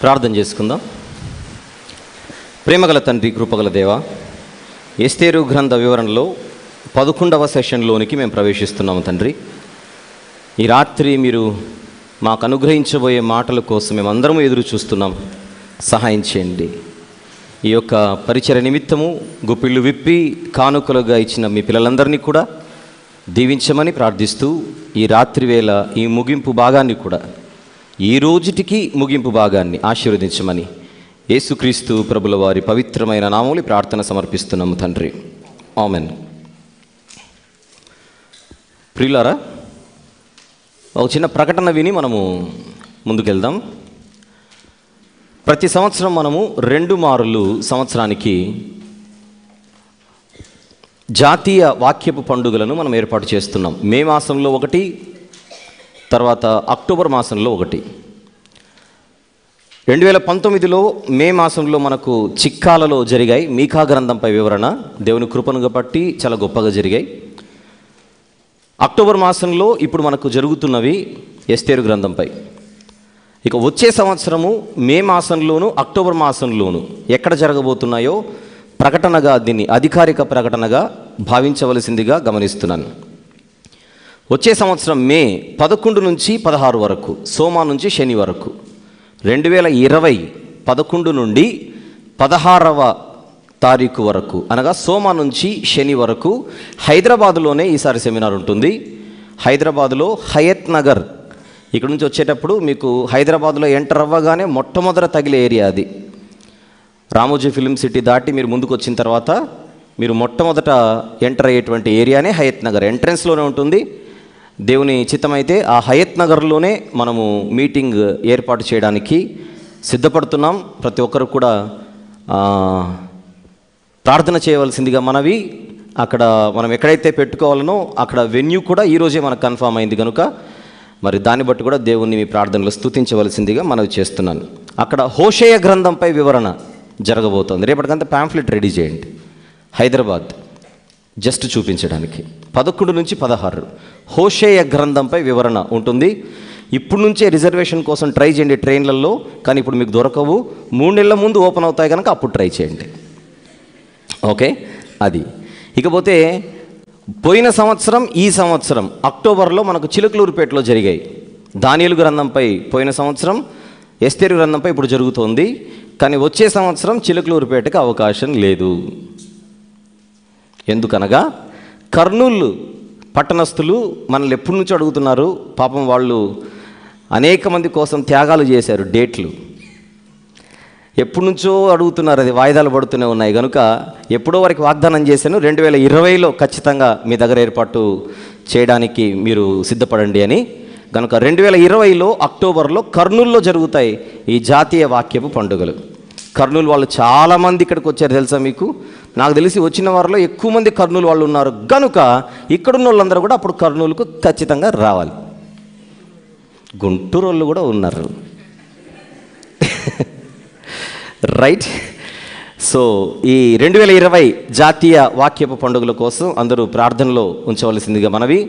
ప్రార్థన చేసుకుందాం. ప్రేమగల తండ్రి, కృపగల దేవ, ఎస్తేరు గ్రంథ వివరణలో 11వ సెషన్లోనికి మేము ప్రవేశిస్తున్నాము తండ్రి. ఈ రాత్రి మీరు మాకు అనుగ్రహించబోయే మాటల కోసం మేమందరము ఎదురు చూస్తున్నాం. సహాయం చేయండి. ఈ యొక్క పరిచయ నిమిత్తము గుప్పిళ్ళు విప్పి కానుకలుగా ఇచ్చిన మీ పిల్లలందరినీ కూడా దీవించమని ప్రార్థిస్తూ, ఈ రాత్రి వేళ ఈ ముగింపు భాగాన్ని కూడా, ఈ రోజుటికి ముగింపు భాగాన్ని ఆశీర్వదించమని యేసుక్రీస్తు ప్రభుల వారి పవిత్రమైన నామములో ప్రార్థన సమర్పిస్తున్నాము తండ్రి. ఆమెన్. ప్రియులారా, ఒక చిన్న ప్రకటన విని మనము ముందుకెళ్దాం. ప్రతి సంవత్సరం మనము 2 మారులు సంవత్సరానికి జాతీయ వాక్యపు పండుగలను మనం ఏర్పాటు చేస్తున్నాం. మే మాసంలో ఒకటి, తర్వాత అక్టోబర్ మాసంలో ఒకటి. 2019లో మే మాసంలో మనకు చిక్కాలలో జరిగాయి మీకా గ్రంథంపై వివరణ. దేవుని కృపను బట్టి చాలా గొప్పగా జరిగాయి. అక్టోబర్ మాసంలో ఇప్పుడు మనకు జరుగుతున్నవి ఎస్తేరు గ్రంథంపై. ఇక వచ్చే సంవత్సరము మే మాసంలోను అక్టోబర్ మాసంలోను ఎక్కడ జరగబోతున్నాయో ప్రకటనగా, దీన్ని అధికారిక ప్రకటనగా భావించవలసిందిగా గమనిస్తున్నాను. వచ్చే సంవత్సరం మే 11 నుంచి 16 వరకు, సోమ నుంచి శని వరకు, 2020 11 నుండి 16వ తారీఖు వరకు, అనగా సోమ నుంచి శని వరకు హైదరాబాదులోనే ఈసారి సెమినార్ ఉంటుంది. హైదరాబాదులో హయత్ నగర్. ఇక్కడ నుంచి వచ్చేటప్పుడు మీకు హైదరాబాదులో ఎంటర్ అవ్వగానే మొట్టమొదట తగిలే ఏరియా అది. రామోజీ ఫిలిం సిటీ దాటి మీరు ముందుకు వచ్చిన తర్వాత మీరు మొట్టమొదట ఎంటర్ అయ్యేటువంటి ఏరియానే హయత్ నగర్. ఎంట్రన్స్లోనే ఉంటుంది. దేవుని చిత్తమైతే ఆ హయత్ నగర్లోనే మనము మీటింగ్ ఏర్పాటు చేయడానికి సిద్ధపడుతున్నాం. ప్రతి ఒక్కరు కూడా ప్రార్థన చేయవలసిందిగా మనవి. అక్కడ మనం ఎక్కడైతే పెట్టుకోవాలనో అక్కడ వెన్యూ కూడా ఈరోజే మనకు కన్ఫామ్ అయింది కనుక మరి దాన్ని బట్టి కూడా దేవుణ్ణి మీ ప్రార్థనలో స్తుతించవలసిందిగా మనవి చేస్తున్నాను. అక్కడ హోషేయ గ్రంథంపై వివరణ జరగబోతోంది. రేపటికంతా ప్యాంఫ్లెట్ రెడీ చేయండి. హైదరాబాద్ జస్ట్ చూపించడానికి 11 నుంచి 16 హోషేయ గ్రంథంపై వివరణ ఉంటుంది. ఇప్పుడు నుంచే రిజర్వేషన్ కోసం ట్రై చేయండి ట్రైన్లలో. కానీ ఇప్పుడు మీకు దొరకవు. 3 నెలల ముందు ఓపెన్ అవుతాయి కనుక అప్పుడు ట్రై చేయండి. ఓకే, అది. ఇకపోతే పోయిన సంవత్సరం, ఈ సంవత్సరం అక్టోబర్లో మనకు చిలుకలూరుపేటలో జరిగాయి. దానియేలు గ్రంథంపై పోయిన సంవత్సరం, ఎస్తేరు గ్రంథంపై ఇప్పుడు జరుగుతోంది. కానీ వచ్చే సంవత్సరం చిలుకలూరుపేటకి అవకాశం లేదు. ఎందుకనగా కర్నూలు పట్టణస్థులు మనల్ని ఎప్పటి నుంచో అడుగుతున్నారు. పాపం వాళ్ళు అనేక మంది కోసం త్యాగాలు చేశారు. డేట్లు ఎప్పటి నుంచో అడుగుతున్నారు. అది వాయిదాలు పడుతూనే ఉన్నాయి కనుక ఎప్పుడో వరకు వాగ్దానం చేశాను, 2020లో ఖచ్చితంగా మీ దగ్గర ఏర్పాటు చేయడానికి మీరు సిద్ధపడండి అని. కనుక 2020లో అక్టోబర్లో కర్నూలులో జరుగుతాయి ఈ జాతీయ వాక్యపు పండుగలు. కర్నూలు వాళ్ళు చాలామంది ఇక్కడికి వచ్చారు తెలుసా మీకు? నాకు తెలిసి వచ్చిన వారిలో ఎక్కువ మంది కర్నూలు వాళ్ళు ఉన్నారు. కనుక ఇక్కడున్న వాళ్ళందరూ కూడా అప్పుడు కర్నూలుకు ఖచ్చితంగా రావాలి. గుంటూరు వాళ్ళు కూడా ఉన్నారు. రైట్. సో ఈ 2020 జాతీయ వాక్యపు పండుగల కోసం అందరూ ప్రార్థనలో ఉంచవలసిందిగా మనవి.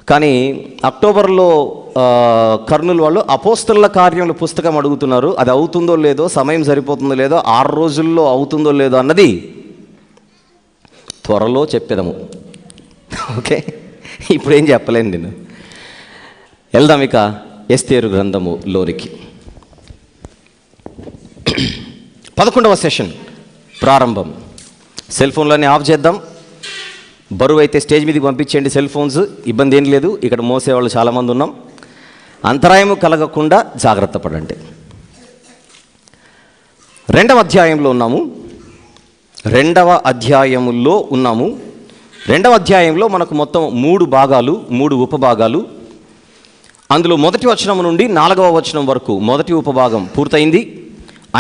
కానీ అక్టోబర్లో కర్నూలు వాళ్ళు అపోస్తలుల కార్యముల పుస్తకం అడుగుతున్నారు. అది అవుతుందో లేదో, సమయం సరిపోతుందో లేదో, 6 రోజుల్లో అవుతుందో లేదో అన్నది త్వరలో చెప్పేదము. ఓకే, ఇప్పుడు ఏం చెప్పలేను నేను. వెళ్దాం ఇక ఎస్తేరు గ్రంథములోనికి. 11వ సెషన్ ప్రారంభం. సెల్ ఫోన్లన్నీ ఆఫ్ చేద్దాం. బరువు అయితే స్టేజ్ మీదకి పంపించేయండి. సెల్ ఫోన్స్ ఇబ్బంది ఏం లేదు. ఇక్కడ మోసేవాళ్ళు చాలామంది ఉన్నాం. అంతరాయము కలగకుండా జాగ్రత్త పడండి. 2వ అధ్యాయంలో ఉన్నాము. 2వ అధ్యాయములో ఉన్నాము. 2వ అధ్యాయంలో మనకు మొత్తం 3 భాగాలు, 3 ఉపభాగాలు. అందులో 1వ వచనం నుండి 4వ వచనం వరకు మొదటి ఉపభాగం పూర్తయింది.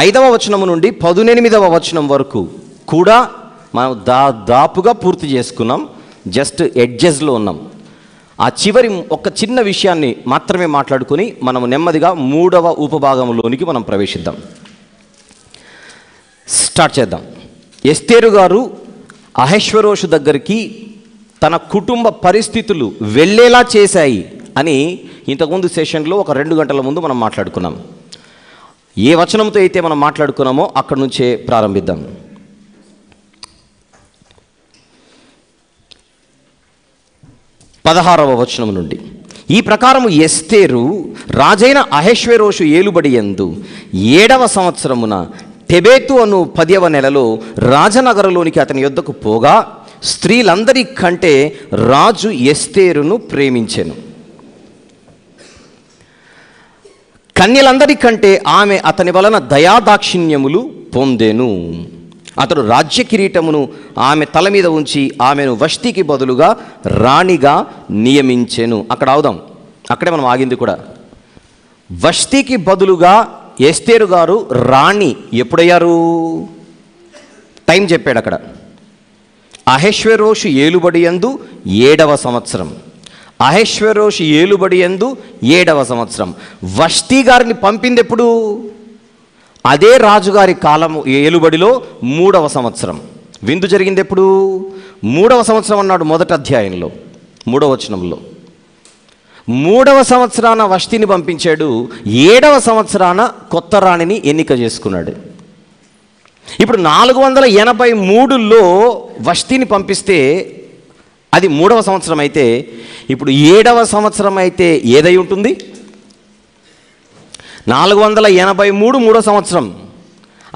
5వ వచనం నుండి 18వ వచనం వరకు కూడా మనం దాదాపుగా పూర్తి చేసుకున్నాం. జస్ట్ ఎడ్జెస్లో ఉన్నాం. ఆ చివరి ఒక చిన్న విషయాన్ని మాత్రమే మాట్లాడుకొని మనం నెమ్మదిగా 3వ ఉపభాగంలోనికి మనం ప్రవేశిద్దాం. స్టార్ట్ చేద్దాం. ఎస్తేరు గారు అహష్వేరోషు దగ్గరికి తన కుటుంబ పరిస్థితులు వెళ్ళేలా చేశాయి అని ఇంతకుముందు సెషన్లో ఒక 2 గంటల ముందు మనం మాట్లాడుకున్నాం. ఏ వచనంతో అయితే మనం మాట్లాడుకున్నామో అక్కడి నుంచే ప్రారంభిద్దాం. 16వ వచనం నుండి. ఈ ప్రకారము ఎస్తేరు రాజైన అహష్వేరోషు ఏలుబడి యందు 7వ సంవత్సరమున టెబేతు అను 10వ నెలలో రాజనగరంలోనికి అతని యొద్దకు పోగా స్త్రీలందరి కంటే రాజు ఎస్తేరును ప్రేమించెను. కన్యలందరికంటే ఆమె అతని వలన దయాదాక్షిణ్యములు పొందెను. అతడు రాజ్య కిరీటమును ఆమె తల మీద ఉంచి ఆమెను వష్టికి బదులుగా రాణిగా నియమించెను. అక్కడ అవుదాం, అక్కడే మనం ఆగింది కూడా. వష్టికి బదులుగా ఎస్తేరు గారు రాణి ఎప్పుడయ్యారు? టైం చెప్పాడు అక్కడ. అహష్వేరోషు ఏలుబడి యందు 7వ సంవత్సరం. అహష్వేరోషు ఏలుబడి యందు 7వ సంవత్సరం. వష్టి గారిని పంపింది ఎప్పుడు? అదే రాజుగారి కాలము ఏలుబడిలో 3వ సంవత్సరం. విందు జరిగింది ఎప్పుడు? 3వ సంవత్సరం అన్నాడు మొదటి అధ్యాయంలో 3వ వచనంలో. 3వ సంవత్సరాన వష్టిని పంపించాడు. 7వ సంవత్సరాన కొత్త రాణిని ఎన్నిక చేసుకున్నాడు. ఇప్పుడు 483లో వష్టిని పంపిస్తే అది 3వ సంవత్సరం అయితే, ఇప్పుడు 7వ సంవత్సరం అయితే ఏదై ఉంటుంది? 483 3వ సంవత్సరం.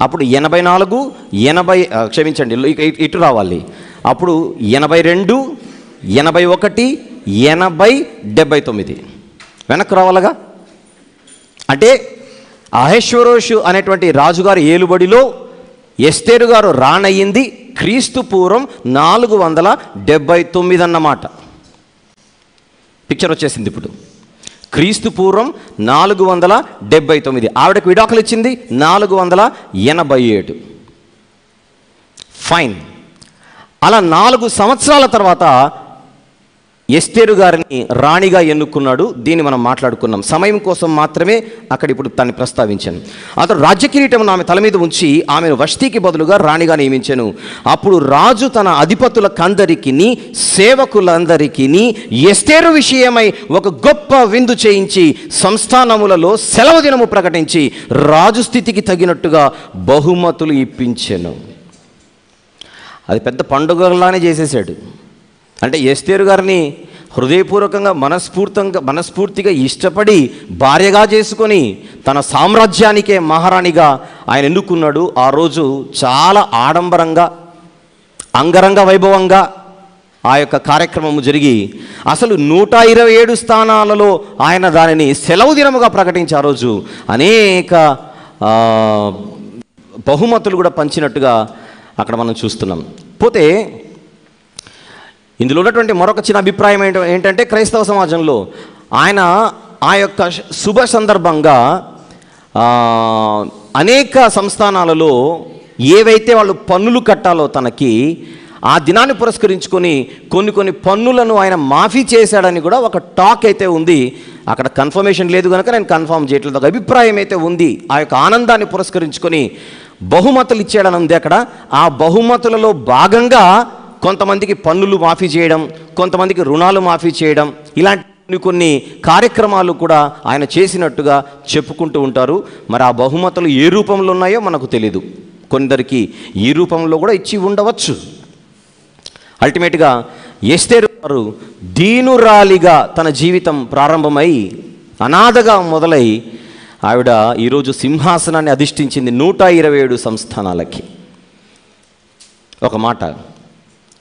అప్పుడు 84 80 క్షమించండి, ఇటు రావాలి. అప్పుడు 82 81 80 79 వెనక్కు రావాలగా. అంటే అహష్వేరోషు అనేటువంటి రాజుగారి ఏలుబడిలో ఎస్తేరు గారు రానయ్యింది క్రీస్తు పూర్వం 479 అన్నమాట. పిక్చర్ వచ్చేసింది ఇప్పుడు. క్రీస్తు పూర్వం 479. ఆవిడకు విడాకులు ఇచ్చింది 487. ఫైన్. అలా 4 సంవత్సరాల తర్వాత ఎస్తేరు గారిని రాణిగా ఎన్నుకున్నాడు. దీన్ని మనం మాట్లాడుకున్నాం. సమయం కోసం మాత్రమే అక్కడ ఇప్పుడు దాన్ని ప్రస్తావించాను. అతడు రాజ్య కిరీటం ఆమె తల మీద ఉంచి ఆమెను వష్టికి బదులుగా రాణిగా నియమించాను. అప్పుడు రాజు తన అధిపతులకందరికీ సేవకులందరికీ ఎస్తేరు విషయమై ఒక గొప్ప విందు చేయించి సంస్థానములలో సెలవు దినము ప్రకటించి రాజు స్థితికి తగినట్టుగా బహుమతులు ఇప్పించెను. అది పెద్ద పండుగలానే చేసేసాడు. అంటే ఎస్తేరు గారిని హృదయపూర్వకంగా మనస్ఫూర్తిగా ఇష్టపడి భార్యగా చేసుకొని తన సామ్రాజ్యానికే మహారాణిగా ఆయన ఎన్నుకున్నాడు. ఆ రోజు చాలా ఆడంబరంగా అంగరంగ వైభవంగా ఆ యొక్క కార్యక్రమము జరిగి అసలు 127 స్థానాలలో ఆయన దానిని సెలవు దినముగా ప్రకటించి ఆ రోజు అనేక బహుమతులు కూడా పంచినట్టుగా అక్కడ మనం చూస్తున్నాం. పోతే ఇందులో ఉన్నటువంటి మరొక చిన్న అభిప్రాయం ఏంటంటే క్రైస్తవ సమాజంలో ఆయన ఆ యొక్క శుభ సందర్భంగా అనేక సంస్థానాలలో ఏవైతే వాళ్ళు పన్నులు కట్టాలో తనకి ఆ దినాన్ని పురస్కరించుకొని కొన్ని పన్నులను ఆయన మాఫీ చేశాడని కూడా ఒక టాక్ అయితే ఉంది. అక్కడ కన్ఫర్మేషన్ లేదు కనుక నేను కన్ఫర్మ్ చేయట్లేదు. ఒక అభిప్రాయం అయితే ఉంది. ఆ యొక్క ఆనందాన్ని పురస్కరించుకొని బహుమతులు ఇచ్చాడని ఉంది అక్కడ. ఆ బహుమతులలో భాగంగా కొంతమందికి పన్నులు మాఫీ చేయడం, కొంతమందికి రుణాలు మాఫీ చేయడం, ఇలాంటి కొన్ని కార్యక్రమాలు కూడా ఆయన చేసినట్టుగా చెప్పుకుంటూ ఉంటారు. మరి ఆ బహుమతులు ఏ రూపంలో ఉన్నాయో మనకు తెలీదు. కొందరికి ఈ రూపంలో కూడా ఇచ్చి ఉండవచ్చు. అల్టిమేట్గా ఎస్తేరు గారు దీనురాలిగా తన జీవితం ప్రారంభమై అనాథగా మొదలై ఆవిడ ఈరోజు సింహాసనాన్ని అధిష్ఠించింది 127 సంస్థానాలకి. ఒక మాట,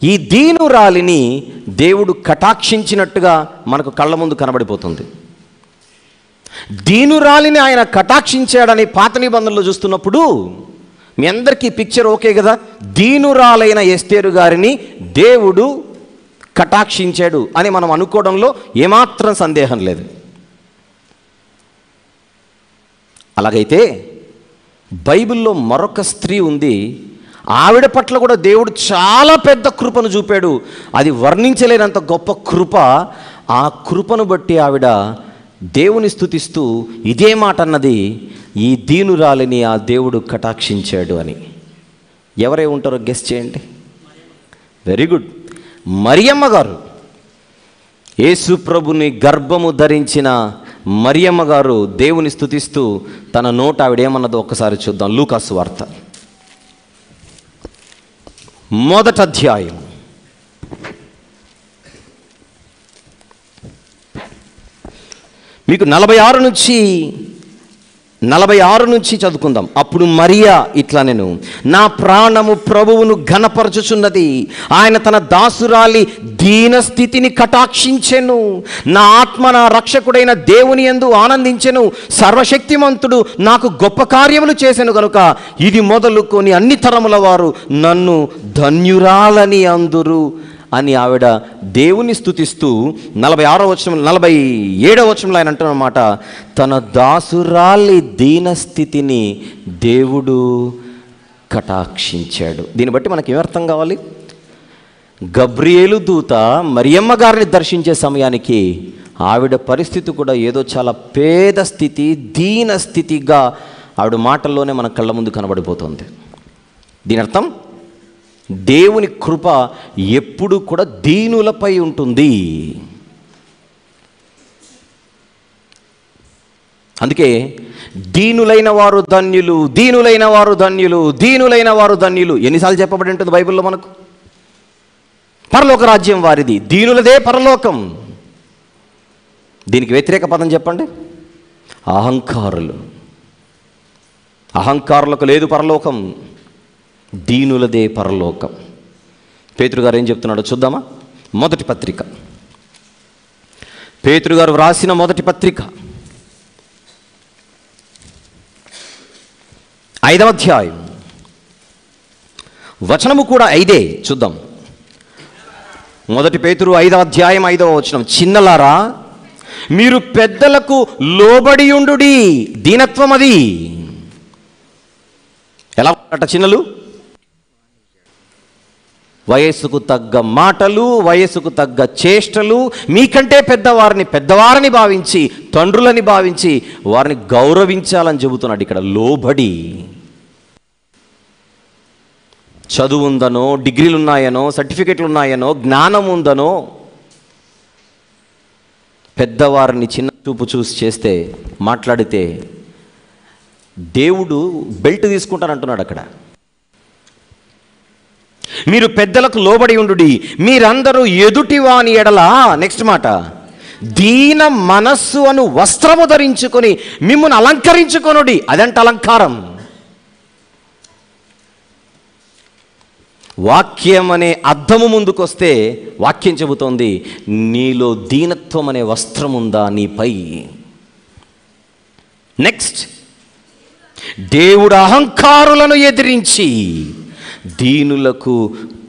ఈ దీనురాలిని దేవుడు కటాక్షించినట్టుగా మనకు కళ్ళ ముందు కనబడిపోతుంది. దీనురాలిని ఆయన కటాక్షించాడని పాత నిబంధనలో చూస్తున్నప్పుడు మీ అందరికీ పిక్చర్ ఓకే కదా. దీనురాలైన ఎస్తేరు గారిని దేవుడు కటాక్షించాడు అని మనం అనుకోవడంలో ఏమాత్రం సందేహం లేదు. అలాగైతే బైబిల్లో మరొక స్త్రీ ఉంది. ఆవిడ పట్ల కూడా దేవుడు చాలా పెద్ద కృపను చూపాడు. అది వర్ణించలేనంత గొప్ప కృప. ఆ కృపను బట్టి ఆవిడ దేవుని స్తుతిస్తూ ఇదే మాట అన్నది, ఈ దీనురాలిని ఆ దేవుడు కటాక్షించాడు అని. ఎవరై ఉంటారో గెస్ చేయండి. వెరీ గుడ్, మరియమ్మ గారు. యేసు ప్రభుని గర్భము ధరించిన మరియమ్మ గారు దేవుని స్తుతిస్తూ తన నోట ఆవిడేమన్నదో ఒక్కసారి చూద్దాం. లూకాసు వార్త 1వ అధ్యాయం మీకు 46 నుంచి చదువుకుందాం. అప్పుడు మరియా ఇట్లా, నేను నా ప్రాణము ప్రభువును ఘనపరచుచున్నది, ఆయన తన దాసురాలి దీనస్థితిని కటాక్షించెను. నా ఆత్మ నా రక్షకుడైన దేవుని యందు ఆనందించెను. సర్వశక్తిమంతుడు నాకు గొప్ప కార్యములు చేసెను గనుక ఇది మొదలుకొని అన్ని తరముల వారు నన్ను ధన్యురాలని అందురు అని ఆవిడ దేవుని స్తుతిస్తూ 47వ వచనంలో ఆయన అంటున్నమాట, తన దాసురాలి దీనస్థితిని దేవుడు కటాక్షించాడు. దీన్ని బట్టి మనకి ఏమర్థం కావాలి? గబ్రియేలు దూత మరియమ్మ గారిని దర్శించే సమయానికి ఆవిడ పరిస్థితి కూడా ఏదో చాలా పేద స్థితి, దీన స్థితిగా ఆవిడ మాటల్లోనే మన కళ్ళ ముందు కనబడిపోతుంది. దీని అర్థం దేవుని కృప ఎప్పుడు కూడా దీనులపై ఉంటుంది. అందుకే దీనులైన వారు ధన్యులు, దీనులైన వారు ధన్యులు, దీనులైన వారు ధన్యులు ఎన్నిసార్లు చెప్పబడి ఉంటుంది బైబిల్లో మనకు? పరలోక రాజ్యం వారిది, దీనులదే పరలోకం. దీనికి వ్యతిరేక పదం చెప్పండి. అహంకారులు. అహంకారులకు లేదు పరలోకం, దీనులదే పరలోకం. పేతురు గారు ఏం చెప్తున్నాడో చూద్దామా? మొదటి పత్రిక, పేతురు గారు వ్రాసిన మొదటి పత్రిక 5వ అధ్యాయం వచనము కూడా 5 చూద్దాం. మొదటి పేతురు 5వ అధ్యాయం 5వ వచనం, చిన్నలారా మీరు పెద్దలకు లోబడి ఉండుడి, దీనత్వం అది. ఎలా అట చిన్నలు? వయస్సుకు తగ్గ మాటలు, వయస్సుకు తగ్గ చేష్టలు, మీకంటే పెద్దవారిని భావించి, తండ్రులని భావించి వారిని గౌరవించాలని చెబుతున్నాడు ఇక్కడ. లోబడి. చదువు ఉందనో, డిగ్రీలు ఉన్నాయనో, సర్టిఫికెట్లు ఉన్నాయనో, జ్ఞానం ఉందనో పెద్దవారిని చిన్న చూపు చూసి చేస్తే, మాట్లాడితే దేవుడు బెల్ట్ తీసుకుంటానంటున్నాడు అక్కడ. మీరు పెద్దలకు లోబడి ఉండుడి, మీరందరూ ఎదుటివాని ఎడల, నెక్స్ట్ మాట, దీన మనస్సు అను వస్త్రము ధరించుకొని మిమ్మును అలంకరించుకొనుడి. అదంట అలంకారం. వాక్యం అనే అద్దము ముందుకొస్తే వాక్యం చెబుతోంది, నీలో దీనత్వం అనే వస్త్రం ఉందా నీపై? నెక్స్ట్, దేవుడు అహంకారులను ఎదిరించి దీనులకు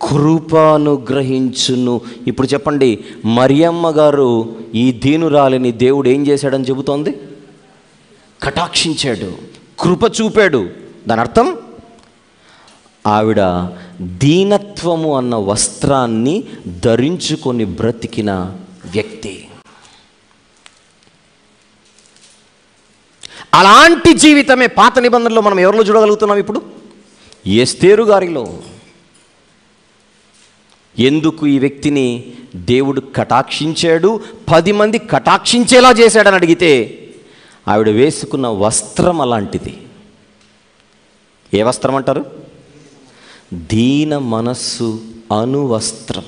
కృపానుగ్రహించును. ఇప్పుడు చెప్పండి, మరియమ్మ గారు ఈ దీనురాలిని దేవుడు ఏం చేశాడని చెబుతోంది? కటాక్షించాడు, కృప చూపాడు. దాని అర్థం ఆవిడ దీనత్వము అన్న వస్త్రాన్ని ధరించుకొని బ్రతికిన వ్యక్తి. అలాంటి జీవితమే పాత నిబంధనలో మనం ఎవరిలో చూడగలుగుతున్నాం ఇప్పుడు? ఎస్తేరు గారిలో. ఎందుకు ఈ వ్యక్తిని దేవుడు కటాక్షించాడు, 10 మంది కటాక్షించేలా చేశాడని అడిగితే, ఆవిడ వేసుకున్న వస్త్రం అలాంటిది. ఏ వస్త్రం అంటారు? దీన మనస్సు అనువస్త్రం.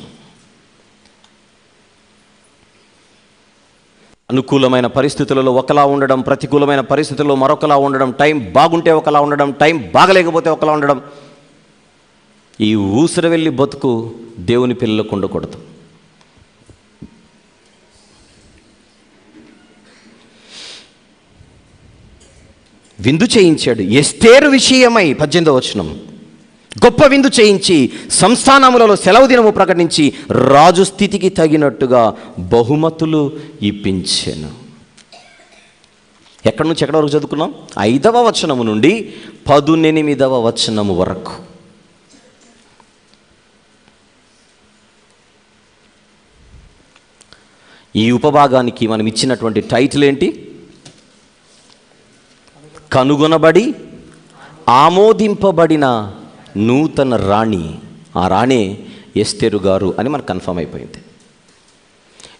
అనుకూలమైన పరిస్థితులలో ఒకలా ఉండడం, ప్రతికూలమైన పరిస్థితుల్లో మరొకలా ఉండడం, టైం బాగుంటే ఒకలా ఉండడం, టైం బాగలేకపోతే ఒకలా ఉండడం. ఈ ఊసర వెళ్ళి బతుకు దేవుని పిల్లలకు ఉండకూడదు. విందు చేయించాడు ఎస్తేరు విషయమై. 18వ వచనం, గొప్ప విందు చేయించి సంస్థానములలో సెలవు దినము ప్రకటించి రాజు స్థితికి తగినట్టుగా బహుమతులు ఇప్పించెను. ఎక్కడి నుంచి ఎక్కడి వరకు చదువుకున్నాం? 5వ వచనము నుండి 18వ వచనము వరకు. ఈ ఉపభాగానికి మనం ఇచ్చినటువంటి టైటిల్ ఏంటి? కనుగొనబడి ఆమోదింపబడిన నూతన రాణి. ఆ రాణే ఎస్తేరు గారు అని మనకు కన్ఫర్మ్ అయిపోయింది.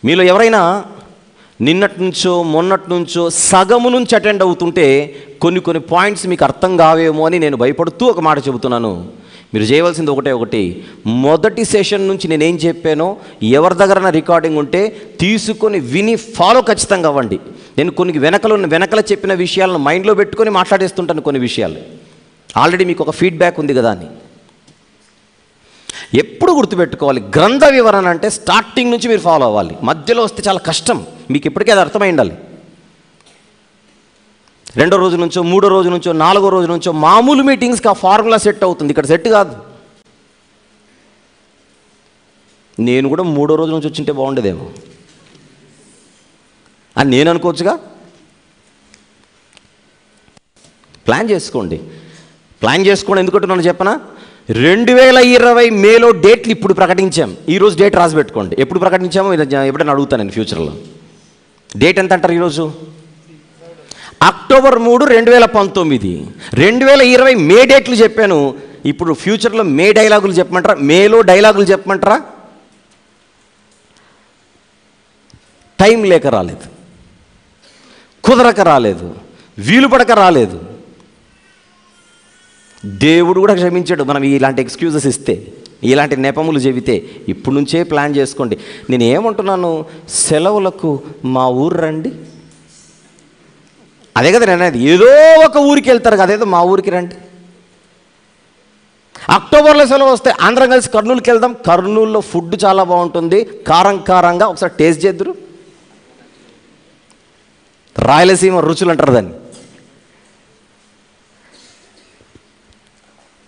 మీలో ఎవరైనా నిన్నటి నుంచో మొన్నటి నుంచో సగము నుంచి అటెండ్ అవుతుంటే కొన్ని పాయింట్స్ మీకు అర్థం కావేమో అని నేను భయపడుతూ ఒక మాట చెబుతున్నాను. మీరు చేయవలసింది ఒకటి, మొదటి సెషన్ నుంచి నేనేం చెప్పానో ఎవరి దగ్గర రికార్డింగ్ ఉంటే తీసుకొని విని ఫాలో ఖచ్చితంగా అవ్వండి. నేను కొన్ని వెనకల చెప్పిన విషయాలను మైండ్లో పెట్టుకొని మాట్లాడేస్తుంటాను. కొన్ని విషయాలు ఆల్రెడీ మీకు ఒక ఫీడ్బ్యాక్ ఉంది కదా అని. ఎప్పుడు గుర్తుపెట్టుకోవాలి, గ్రంథ వివరణ అంటే స్టార్టింగ్ నుంచి మీరు ఫాలో అవ్వాలి. మధ్యలో వస్తే చాలా కష్టం. మీకు ఇప్పటికే అది అర్థమై ఉండాలి. 2వ రోజు నుంచో 3వ రోజు నుంచో 4వ రోజు నుంచో మామూలు మీటింగ్స్కి ఆ ఫార్ములా సెట్ అవుతుంది. ఇక్కడ సెట్ కాదు. నేను కూడా 3వ రోజు నుంచి వచ్చింటే బాగుండేదేమో అని నేను అనుకోవచ్చుగా. ప్లాన్ చేసుకోండి. ఎందుకంటే నన్ను చెప్పనా, 2020 మేలో డేట్లు ఇప్పుడు ప్రకటించాం. ఈరోజు డేట్ రాసి పెట్టుకోండి. ఎప్పుడు ప్రకటించామో ఎప్పుడైనా అడుగుతాను నేను ఫ్యూచర్లో. డేట్ ఎంత అంటారు ఈరోజు? అక్టోబర్ 3, 2019. 2020 మే డేట్లు చెప్పాను. ఇప్పుడు ఫ్యూచర్లో మే డైలాగులు చెప్పమంటారా, మేలో డైలాగులు చెప్పమంటారా? టైం లేక రాలేదు, కుదరక రాలేదు, వీలు పడక రాలేదు. దేవుడు కూడా క్షమించాడు మనం ఇలాంటి ఎక్స్క్యూజెస్ ఇస్తే, ఇలాంటి నెపములు చెబితే. ఇప్పుడు నుంచే ప్లాన్ చేసుకోండి. నేను ఏమంటున్నాను, సెలవులకు మా ఊరు రండి. అదే కదా నేను అనేది. ఏదో ఒక ఊరికి వెళ్తారు కదా, ఏదో మా ఊరికి రండి. అక్టోబర్లో సెలవు వస్తే అందరం కలిసి కర్నూలుకి వెళ్దాం. కర్నూలులో ఫుడ్ చాలా బాగుంటుంది, కారంగా. ఒకసారి టేస్ట్ చేద్దురు. రాయలసీమ రుచులు అంటారు దాన్ని.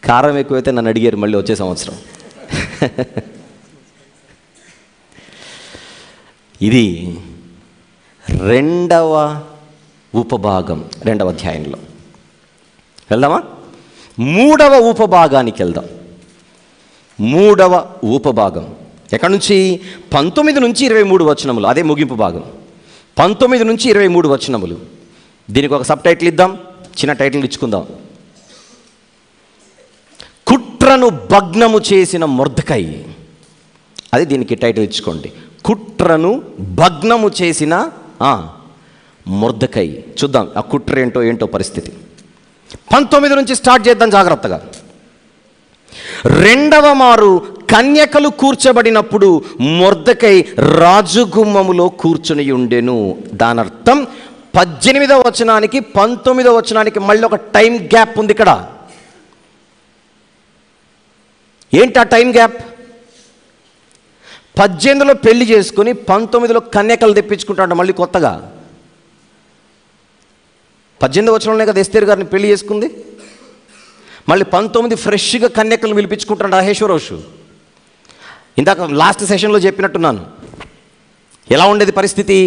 కారం ఎక్కువైతే నన్ను అడిగారు మళ్ళీ వచ్చే సంవత్సరం. ఇది 2వ ఉపభాగం, 2వ అధ్యాయంలో. వెళ్దామా? 3వ ఉపభాగానికి వెళ్దాం. 3వ ఉపభాగం ఎక్కడి నుంచి? 19 నుంచి 23 వచనములు. అదే ముగింపు భాగం. 19 నుంచి 23 వచనములు. దీనికి ఒక సబ్ టైటిల్ ఇద్దాం, చిన్న టైటిల్ ఇచ్చుకుందాం. కుట్రను భగ్నము చేసిన మొర్దెకై. అది దీనికి టైటిల్ ఇచ్చుకోండి. కుట్రను భగ్నము చేసిన మొర్దెకై. చూద్దాం ఆ కుట్ర ఏంటో పరిస్థితి. 19 నుంచి స్టార్ట్ చేద్దాం జాగ్రత్తగా. 2వ మారు కన్యకలు కూర్చబడినప్పుడు మొర్దెకై రాజుగుమ్మములో కూర్చుని ఉండెను. దాని అర్థం 18వ వచనానికి 19వ వచనానికి మళ్ళీ ఒక టైం గ్యాప్ ఉంది ఇక్కడ. ఏంటి ఆ టైం గ్యాప్? 18లో పెళ్లి చేసుకుని 19లో కన్యకలు తెప్పించుకుంటాడు మళ్ళీ కొత్తగా. 18వ వచనంలోనే కదా ఎస్తేరు గారిని పెళ్లి చేసుకుంది. మళ్ళీ 19 ఫ్రెష్గా కన్యకలు పిలిపించుకుంటాడు అహేశ్వరోషు. ఇందాక లాస్ట్ సెషన్లో చెప్పినట్టున్నాను. ఎలా ఉండేది పరిస్థితి?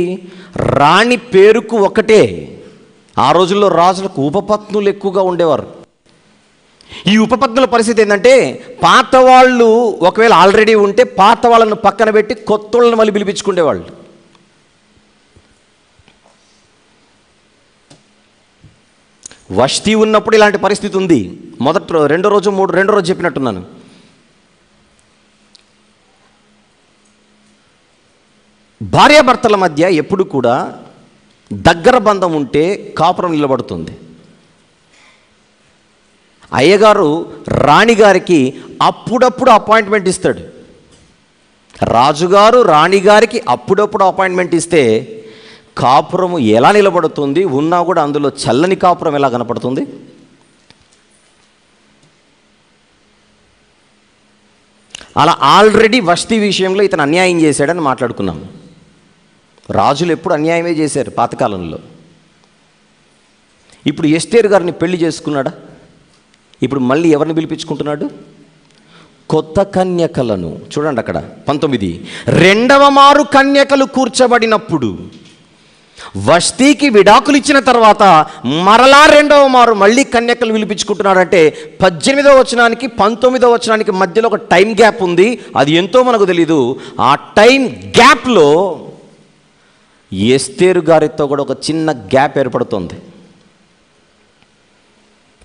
రాణి పేరుకు ఒకటే. ఆ రోజుల్లో రాజులకు ఉపపత్నులు ఎక్కువగా ఉండేవారు. ఈ ఉపపత్నుల పరిస్థితి ఏంటంటే, పాత వాళ్ళు ఒకవేళ ఆల్రెడీ ఉంటే పాత వాళ్ళను పక్కన పెట్టి కొత్త వాళ్ళని మళ్ళీ పిలిపించుకునేవాళ్ళు. వష్తి ఉన్నప్పుడు ఇలాంటి పరిస్థితి ఉంది. రెండో రోజు చెప్పినట్టున్నాను. భార్యాభర్తల మధ్య ఎప్పుడు కూడా దగ్గర బంధం ఉంటే కాపురం నిలబడుతుంది. అయ్యగారు రాణిగారికి అప్పుడప్పుడు అపాయింట్మెంట్ ఇస్తాడు. రాజుగారు రాణిగారికి అప్పుడప్పుడు అపాయింట్మెంట్ ఇస్తే కాపురము ఎలా నిలబడుతుంది? ఉన్నా కూడా అందులో చల్లని కాపురం ఎలా కనపడుతుంది? అలా ఆల్రెడీ వష్తి విషయంలో ఇతను అన్యాయం చేశాడని మాట్లాడుకున్నాం. రాజులు ఎప్పుడు అన్యాయమే చేశారు పాతకాలంలో. ఇప్పుడు ఎస్తేరు గారిని పెళ్లి చేసుకున్నాడా? ఇప్పుడు మళ్ళీ ఎవరిని పిలిపించుకుంటున్నాడు? కొత్త కన్యకలను. చూడండి అక్కడ 19. 2వ మారు కన్యకలు కూర్చబడినప్పుడు, వష్తికి విడాకులు ఇచ్చిన తర్వాత మరలా 2వ మారు మళ్ళీ కన్యకలు పిలిపించుకుంటున్నాడంటే 18వ వచనానికి 19వ వచనానికి మధ్యలో ఒక టైం గ్యాప్ ఉంది. అది ఎంతో మనకు తెలీదు. ఆ టైం గ్యాప్లో ఎస్తేరు గారితో కూడా ఒక చిన్న గ్యాప్ ఏర్పడుతుంది.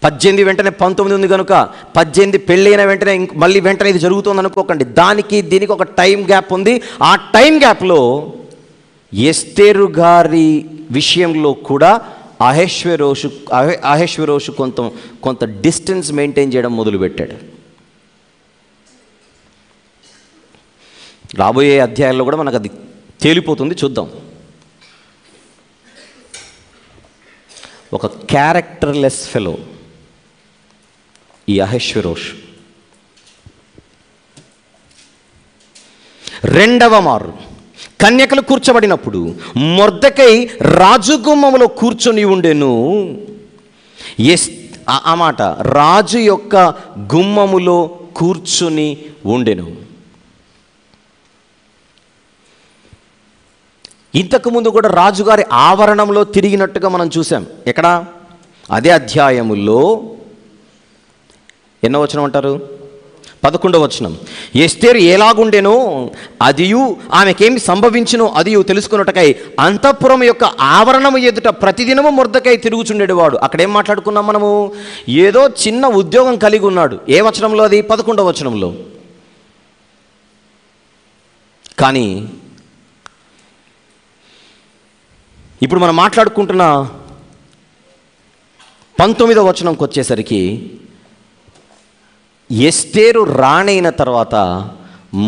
18 వెంటనే 19 ఉంది కనుక 18 పెళ్ళైన వెంటనే మళ్ళీ ఇది జరుగుతుంది అనుకోకండి. దీనికి ఒక టైం గ్యాప్ ఉంది. ఆ టైం గ్యాప్లో ఎస్తేరు గారి విషయంలో కూడా అహష్వేరోషు కొంత డిస్టెన్స్ మెయింటైన్ చేయడం మొదలుపెట్టాడు. రాబోయే అధ్యాయాల్లో కూడా మనకు అది తేలిపోతుంది, చూద్దాం. ఒక క్యారెక్టర్లెస్ ఫెలో ఈ అహష్వేరోషు. రెండవ మారు కన్యకలు కూర్చోబడినప్పుడు మొర్దెకై రాజగుమ్మములో కూర్చొని ఉండెను. ఆ మాట రాజు యొక్క గుమ్మములో కూర్చొని ఉండెను. ఇంతకుముందు కూడా రాజుగారి ఆవరణంలో తిరిగినట్టుగా మనం చూసాం. ఎక్కడ? అదే అధ్యాయములో ఎన్నో వచనం అంటారు? 11వ వచనం. ఎస్తేరు ఎలాగుండెనో అదియు ఆమెకేమి సంభవించునో అదియు తెలుసుకున్నట్టుకై అంతఃపురం యొక్క ఆవరణము ఎదుట ప్రతిదినము మొర్దెకై తిరుగుచుండేవాడు. అక్కడేం మాట్లాడుకున్నాం మనము? ఏదో చిన్న ఉద్యోగం కలిగి ఉన్నాడు. ఏ వచనంలో అది? 11వ వచనంలో. కానీ ఇప్పుడు మనం మాట్లాడుకుంటున్న 19వ వచనంకి వచ్చేసరికి ఎస్తేరు రాణైన తర్వాత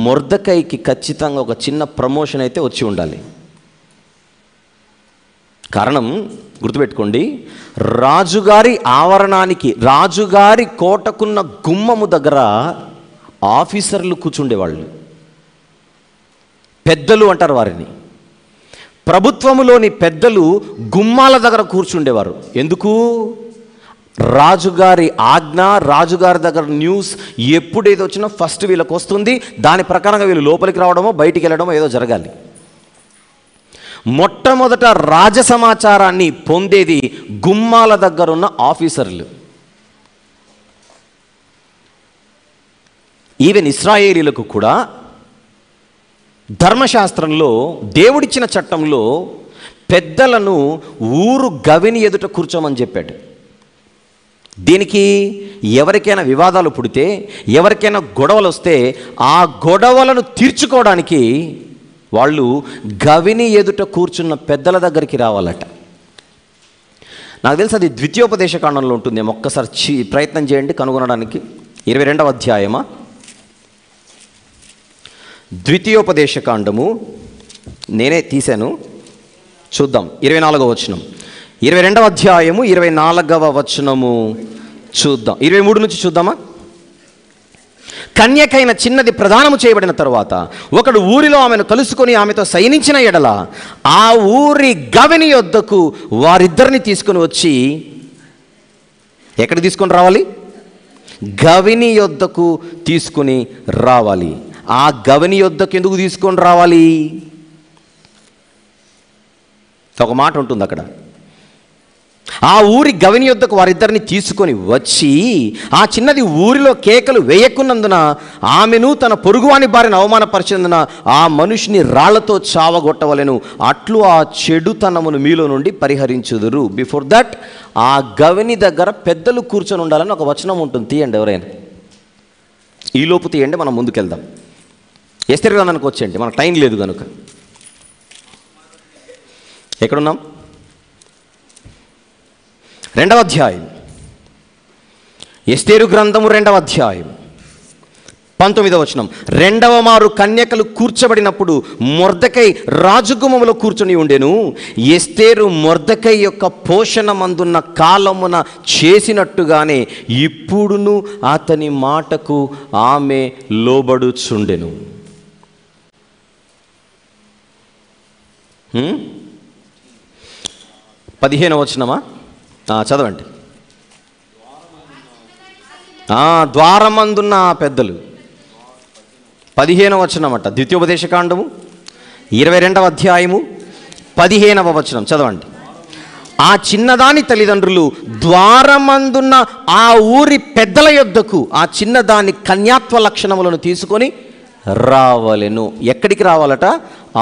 మొర్దెకైకి ఖచ్చితంగా ఒక చిన్న ప్రమోషన్ అయితే వచ్చి ఉండాలి. కారణం గుర్తుపెట్టుకోండి, రాజుగారి ఆవరణానికి, రాజుగారి కోటకున్న గుమ్మము దగ్గర ఆఫీసర్లు కూర్చుండేవాళ్ళు, పెద్దలు అంటారు వారిని. ప్రభుత్వములోని పెద్దలు గుమ్మాల దగ్గర కూర్చుండేవారు. ఎందుకు? రాజుగారి ఆజ్ఞ, రాజుగారి దగ్గర న్యూస్ ఎప్పుడేదో వచ్చినా ఫస్ట్ వీళ్ళకి వస్తుంది. దాని ప్రకారంగా వీళ్ళు లోపలికి రావడమో బయటికి వెళ్ళడమో ఏదో జరగాలి. మొట్టమొదట రాజ సమాచారాన్ని పొందేది గుమ్మాల దగ్గర ఉన్న ఆఫీసర్లు. ఈవెన్ ఇశ్రాయేలీలకు కూడా ధర్మశాస్త్రంలో, దేవుడిచ్చిన చట్టంలో పెద్దలను ఊరు గవిని ఎదుట కూర్చోమని చెప్పాడు. దీనికి ఎవరికైనా వివాదాలు పుడితే, ఎవరికైనా గొడవలు వస్తే ఆ గొడవలను తీర్చుకోవడానికి వాళ్ళు గవిని ఎదుట కూర్చున్న పెద్దల దగ్గరికి రావాలట. నాకు తెలుసు అది ద్వితీయోపదేశకాండంలో ఉంటుంది. ఒక్కసారి ప్రయత్నం చేయండి కనుగొనడానికి. 22వ అధ్యాయమా? ద్వితీయోపదేశకాండము నేనే తీశాను, చూద్దాం. 24వ వచనం, 22వ అధ్యాయము 24వ వచనము చూద్దాం. 23 నుంచి చూద్దామా? కన్యకైన చిన్నది ప్రదానము చేయబడిన తరువాత ఒకడు ఊరిలో ఆమెను కలుసుకొని ఆమెతో శయనించిన ఎడల ఆ ఊరి గవిని యొద్దకు వారిద్దరిని తీసుకుని వచ్చి, ఎక్కడికి తీసుకొని రావాలి? గవిని యొద్దకు తీసుకుని రావాలి. ఆ గవిని యొద్దకు ఎందుకు తీసుకొని రావాలి? ఒక మాట ఉంటుంది అక్కడ. ఆ ఊరి గవిని యొద్దకు వారిద్దరిని తీసుకొని వచ్చి, ఆ చిన్నది ఊరిలో కేకలు వేయకున్నందున ఆమెను తన పొరుగువాని భార్యను అవమానపరిచినందున ఆ మనుషుని రాళ్లతో చావగొట్టవలెను. అట్లు ఆ చెడుతనమును మీలో నుండి పరిహరించుదురు. బిఫోర్ దట్ ఆ గవిని దగ్గర పెద్దలు కూర్చొని ఉండాలని ఒక వచనం ఉంటుంది. తీయండి ఎవరైనా, ఈలోపు తీయండి, మనం ముందుకెళ్దాం. ఎస్తేరు గ్రంథానికి వచ్చేయండి, మనకు టైం లేదు కనుక. ఎక్కడున్నాం? 2వ అధ్యాయం, ఎస్తేరు గ్రంథము 2వ అధ్యాయం 19వ వచనం. 2వ మారు కన్యకలు కూర్చబడినప్పుడు మొర్దెకై రాజగుమ్మములో కూర్చొని ఉండెను. ఎస్తేరు మొర్దెకై యొక్క పోషణ మందున్న కాలమున చేసినట్టుగానే ఇప్పుడును అతని మాటకు ఆమె లోబడుచుండెను. 15వ వచనమా? చదవండి. ద్వారమందున్న పెద్దలు. 15వ వచనం అట. ద్వితీయోపదేశకాండము 22వ అధ్యాయము 15వ వచనం చదవండి. ఆ చిన్నదాని తల్లిదండ్రులు ద్వారమందున్న ఆ ఊరి పెద్దల యొద్దకు ఆ చిన్నదాని కన్యాత్వ లక్షణములను తీసుకొని రావలెను. ఎక్కడికి రావాలట?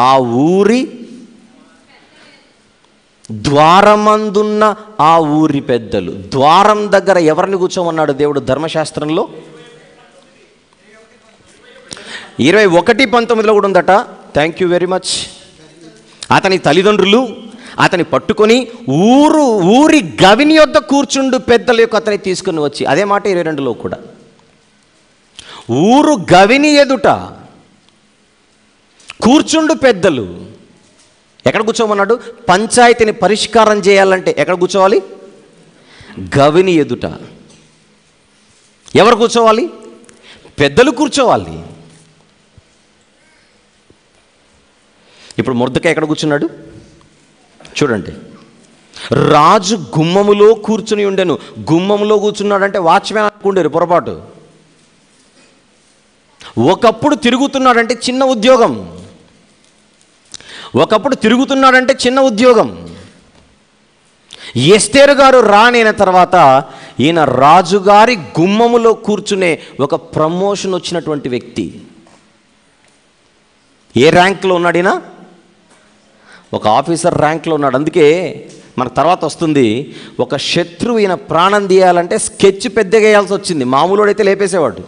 ఆ ఊరి ద్వారమందున్న ఆ ఊరి పెద్దలు. ద్వారం దగ్గర ఎవరిని కూర్చోమన్నాడు దేవుడు ధర్మశాస్త్రంలో? 21:19 కూడా ఉందట. Thank you very much. అతని తల్లిదండ్రులు అతని పట్టుకొని ఊరి గవిని యొద్ద కూర్చుండు పెద్దల యొక్క అతని తీసుకుని వచ్చి, అదే మాట 22లో కూడా, ఊరు గవిని ఎదుట కూర్చుండు పెద్దలు. ఎక్కడ కూర్చోమన్నాడు? పంచాయతీని పరిష్కారం చేయాలంటే ఎక్కడ కూర్చోవాలి? గవిని ఎదుట. ఎవరు కూర్చోవాలి? పెద్దలు కూర్చోవాలి. ఇప్పుడు మొర్దెకై ఎక్కడ కూర్చున్నాడు చూడండి. రాజు గుమ్మములో కూర్చుని ఉండెను. గుమ్మములో కూర్చున్నాడంటే వాచ్మెన్ అనుకుండేరు, పొరపాటు. ఒకప్పుడు తిరుగుతున్నాడంటే చిన్న ఉద్యోగం. ఒకప్పుడు తిరుగుతున్నాడంటే చిన్న ఉద్యోగం. ఎస్తేరు గారు రానైన తర్వాత ఈయన రాజుగారి గుమ్మములో కూర్చునే ఒక ప్రమోషన్ వచ్చినటువంటి వ్యక్తి. ఏ ర్యాంక్లో ఉన్నాడు ఈయన? ఒక ఆఫీసర్ ర్యాంక్లో ఉన్నాడు. అందుకే మనకు తర్వాత వస్తుంది, ఒక శత్రువు ఈయన ప్రాణం తీయాలంటే స్కెచ్ పెద్దగా వేయాల్సి వచ్చింది. మామూలుడైతే లేపేసేవాడు.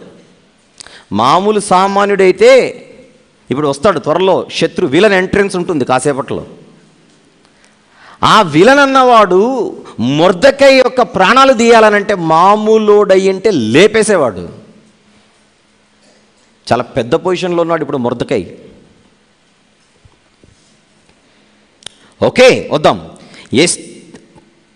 మామూలు సామాన్యుడైతే ఇప్పుడు వస్తాడు త్వరలో, శత్రు విలన్ ఎంట్రెన్స్ ఉంటుంది కాసేపట్లో. ఆ విలన్ అన్నవాడు మొర్దెకై యొక్క ప్రాణాలు తీయాలనంటే మామూలుడయ్యంటే లేపేసేవాడు. చాలా పెద్ద పొజిషన్లో ఉన్నాడు ఇప్పుడు మొర్దెకై. ఓకే, వద్దాం.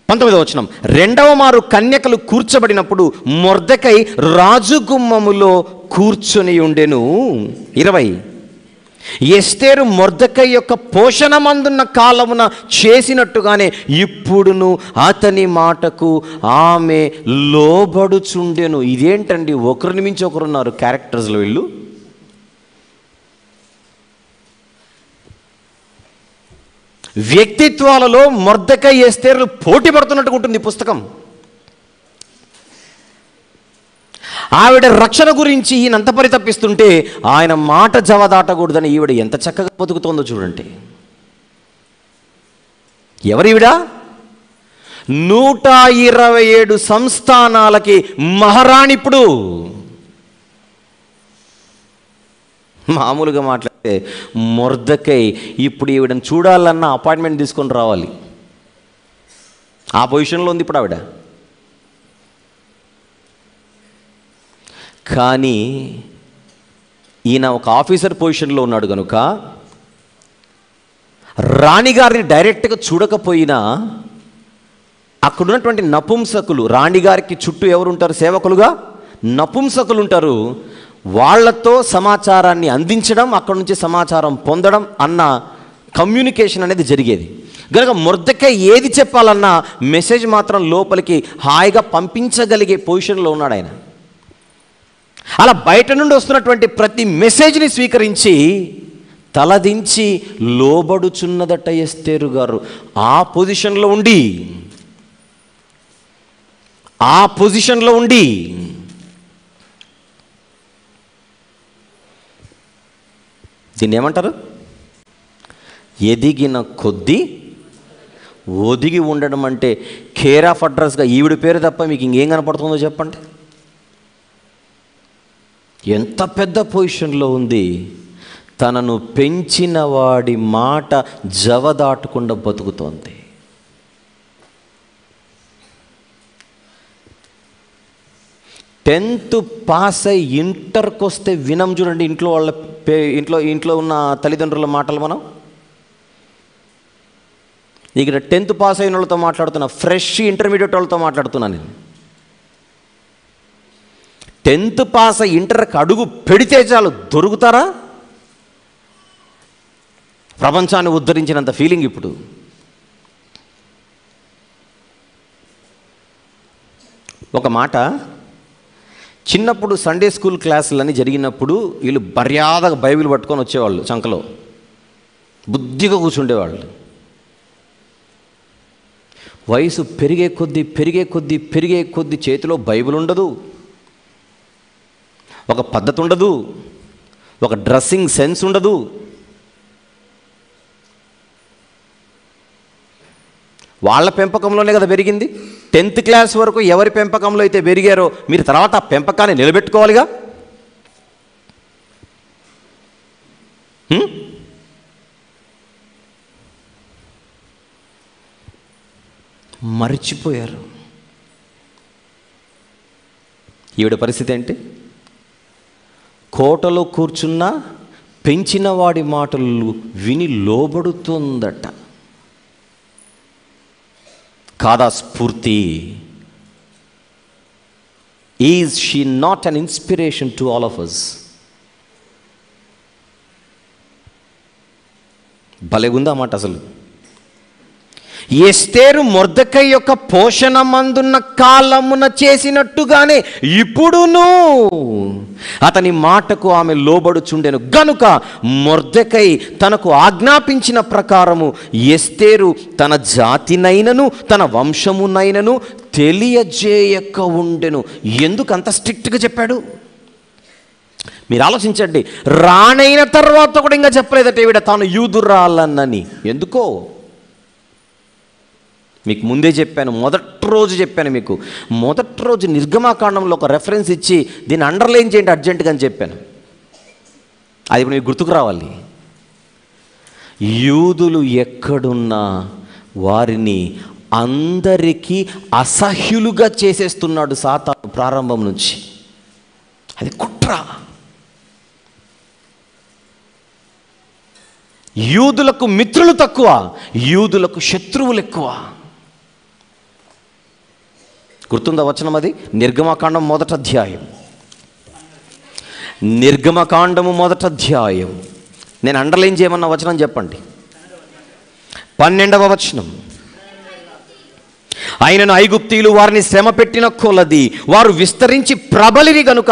19వ వచనం. రెండవ మారు కన్యకలు కూర్చబడినప్పుడు మొర్దెకై రాజు గుమ్మములో కూర్చొని ఉండెను. 20. ఎస్తేరు మొర్దెకై యొక్క పోషణమందున్న కాలమున చేసినట్టుగానే ఇప్పుడును అతని మాటకు ఆమె లోబడుచుండెను. ఇదేంటండి, ఒకరిని మించి ఒకరున్నారు క్యారెక్టర్స్లో వీళ్ళు. వ్యక్తిత్వాలలో మొర్దెకై ఎస్తేర్లు పోటీ పడుతున్నట్టుగా ఉంటుంది ఈ పుస్తకం. ఆవిడ రక్షణ గురించి ఈయన అంత పరితపిస్తుంటే ఆయన మాట జవదాటకూడదని ఈవిడ ఎంత చక్కగా బతుకుతోందో చూడండి. ఎవరివిడ? 127 సంస్థానాలకి మహారాణి. ఇప్పుడు మామూలుగా మాట్లాడితే మొర్దెకై ఇప్పుడు ఈవిడని చూడాలన్న అపాయింట్మెంట్ తీసుకొని రావాలి. ఆ పొజిషన్లో ఉంది ఇప్పుడు ఆవిడ. కానీ ఈయన ఒక ఆఫీసర్ పొజిషన్లో ఉన్నాడు కనుక రాణిగారిని డైరెక్ట్గా చూడకపోయినా అక్కడున్నటువంటి నపుంసకులు, రాణిగారికి చుట్టూ ఎవరు ఉంటారు? సేవకులుగా నపుంసకులు ఉంటారు. వాళ్లతో సమాచారాన్ని అందించడం, అక్కడ నుంచి సమాచారం పొందడం అన్న కమ్యూనికేషన్ అనేది జరిగేది. కనుక మొర్దెకై ఏది చెప్పాలన్నా మెసేజ్ మాత్రం లోపలికి హాయిగా పంపించగలిగే పొజిషన్లో ఉన్నాడు ఆయన. అలా బయట నుండి వస్తున్నటువంటి ప్రతి మెసేజ్ని స్వీకరించి తలదించి లోబడుచున్నదట ఎస్తేరు గారు. ఆ పొజిషన్లో ఉండి దీన్ని ఏమంటారు? ఎదిగిన కొద్దీ ఒదిగి ఉండడం. అంటే కేర్ ఆఫ్ అడ్రస్గా ఈవిడ పేరు తప్ప మీకు ఇంకేం కనపడుతుందో చెప్పండి. ఎంత పెద్ద పొజిషన్లో ఉంది. తనను పెంచిన వాడి మాట జవదాటకుండా బతుకుతోంది. టెన్త్ పాస్ అయి ఇంటర్కి వస్తే వినం చూడండి. ఇంట్లో వాళ్ళ ఇంట్లో ఉన్న తల్లిదండ్రుల మాటలు మనం ఇక్కడ 10th పాస్ అయిన వాళ్ళతో మాట్లాడుతున్నా, ఫ్రెష్ ఇంటర్మీడియట్ వాళ్ళతో మాట్లాడుతున్నా నేను. 10th పాస్ అయి ఇంటర్కి అడుగు పెడితే చాలు దొరుకుతారా? ప్రపంచాన్ని ఉద్ధరించినంత ఫీలింగ్ ఇప్పుడు. ఒక మాట, చిన్నప్పుడు సండే స్కూల్ క్లాసులన్నీ జరిగినప్పుడు వీళ్ళు మర్యాదగా బైబిల్ పట్టుకొని వచ్చేవాళ్ళు, చంకలో బుద్ధిగా కూర్చుండేవాళ్ళు. వయసు పెరిగే కొద్దీ చేతిలో బైబిల్ ఉండదు, ఒక పద్ధతి ఉండదు, ఒక డ్రెస్సింగ్ సెన్స్ ఉండదు. వాళ్ళ పెంపకంలోనే కదా పెరిగింది. 10th క్లాస్ వరకు ఎవరి పెంపకంలో అయితే పెరిగారో మీరు తర్వాత ఆ పెంపకాన్ని నిలబెట్టుకోవాలిగా. మర్చిపోయారు. ఈవిడ పరిస్థితి ఏంటి? కోటలో కూర్చున్న పెంచిన వాడి మాటలు విని లోబడుతుందట. కాదా స్ఫూర్తి? Is she not an inspiration to all of us? భలేగుందా మాట అసలు. ఎస్తేరు మొర్దెకై యొక్క పోషణ మందున్న కాలమున చేసినట్టుగానే ఇప్పుడును అతని మాటకు ఆమె లోబడుచుండెను గనుక మొర్దెకై తనకు ఆజ్ఞాపించిన ప్రకారము ఎస్తేరు తన జాతినైనను తన వంశమునైనను తెలియజేయక ఉండెను. ఎందుకు అంత స్ట్రిక్ట్గా చెప్పాడు? మీరు ఆలోచించండి. రాణైన తర్వాత కూడా ఇంకా చెప్పలేదట ఈవిడ తాను యూదురాలన్నని. ఎందుకో మీకు ముందే చెప్పాను, మొదటి రోజు చెప్పాను మీకు. మొదటి రోజు నిర్గమాకాండంలో ఒక రెఫరెన్స్ ఇచ్చి దీన్ని అండర్లైన్ చేయండి అర్జెంటుగా అని చెప్పాను. అది ఇప్పుడు మీకు గుర్తుకు రావాలి. యూదులు ఎక్కడున్నా వారిని అందరికీ అసహ్యులుగా చేసేస్తున్నాడు సాతాను ప్రారంభం నుంచి. అది కుట్ర. యూదులకు మిత్రులు తక్కువ, యూదులకు శత్రువులు ఎక్కువ. గుర్తుందా వచనం? అది నిర్గమకాండం మొదటి అధ్యాయం. నిర్గమకాండము మొదటి అధ్యాయం. నేను అండర్లైన్ చేయమన్న వచనం చెప్పండి. 12వ వచనం. ఆయనను ఐగుప్తీయులు వారిని శ్రమ పెట్టిన కొలది వారు విస్తరించి ప్రబలిరి గనుక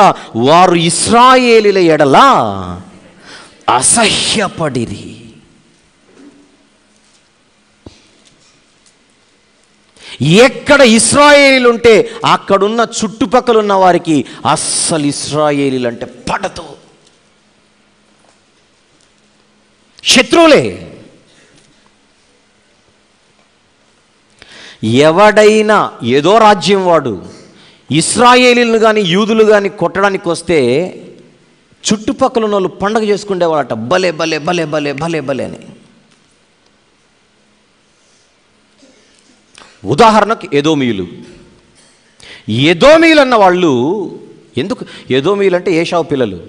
వారు ఇశ్రాయేలీల ఎడల అసహ్యపడిరి. ఎక్కడ ఇశ్రాయేలీలు ఉంటే అక్కడున్న చుట్టుపక్కల ఉన్న వారికి అస్సలు ఇశ్రాయేలీలు అంటే పడదు. శత్రువులే. ఎవడైనా ఏదో రాజ్యం వాడు ఇశ్రాయేలీలను కానీ యూదులు కానీ కొట్టడానికి వస్తే చుట్టుపక్కల ఉన్న వాళ్ళు పండగ చేసుకునేవాళ్ళట. భలే భలే భలే భలే భలే భలే అని. ఉదాహరణకు ఎదోమీయులు. ఎదోమీయులు అన్న వాళ్ళు ఎందుకు? ఎదోమీయులు అంటే ఏశావు పిల్లలు.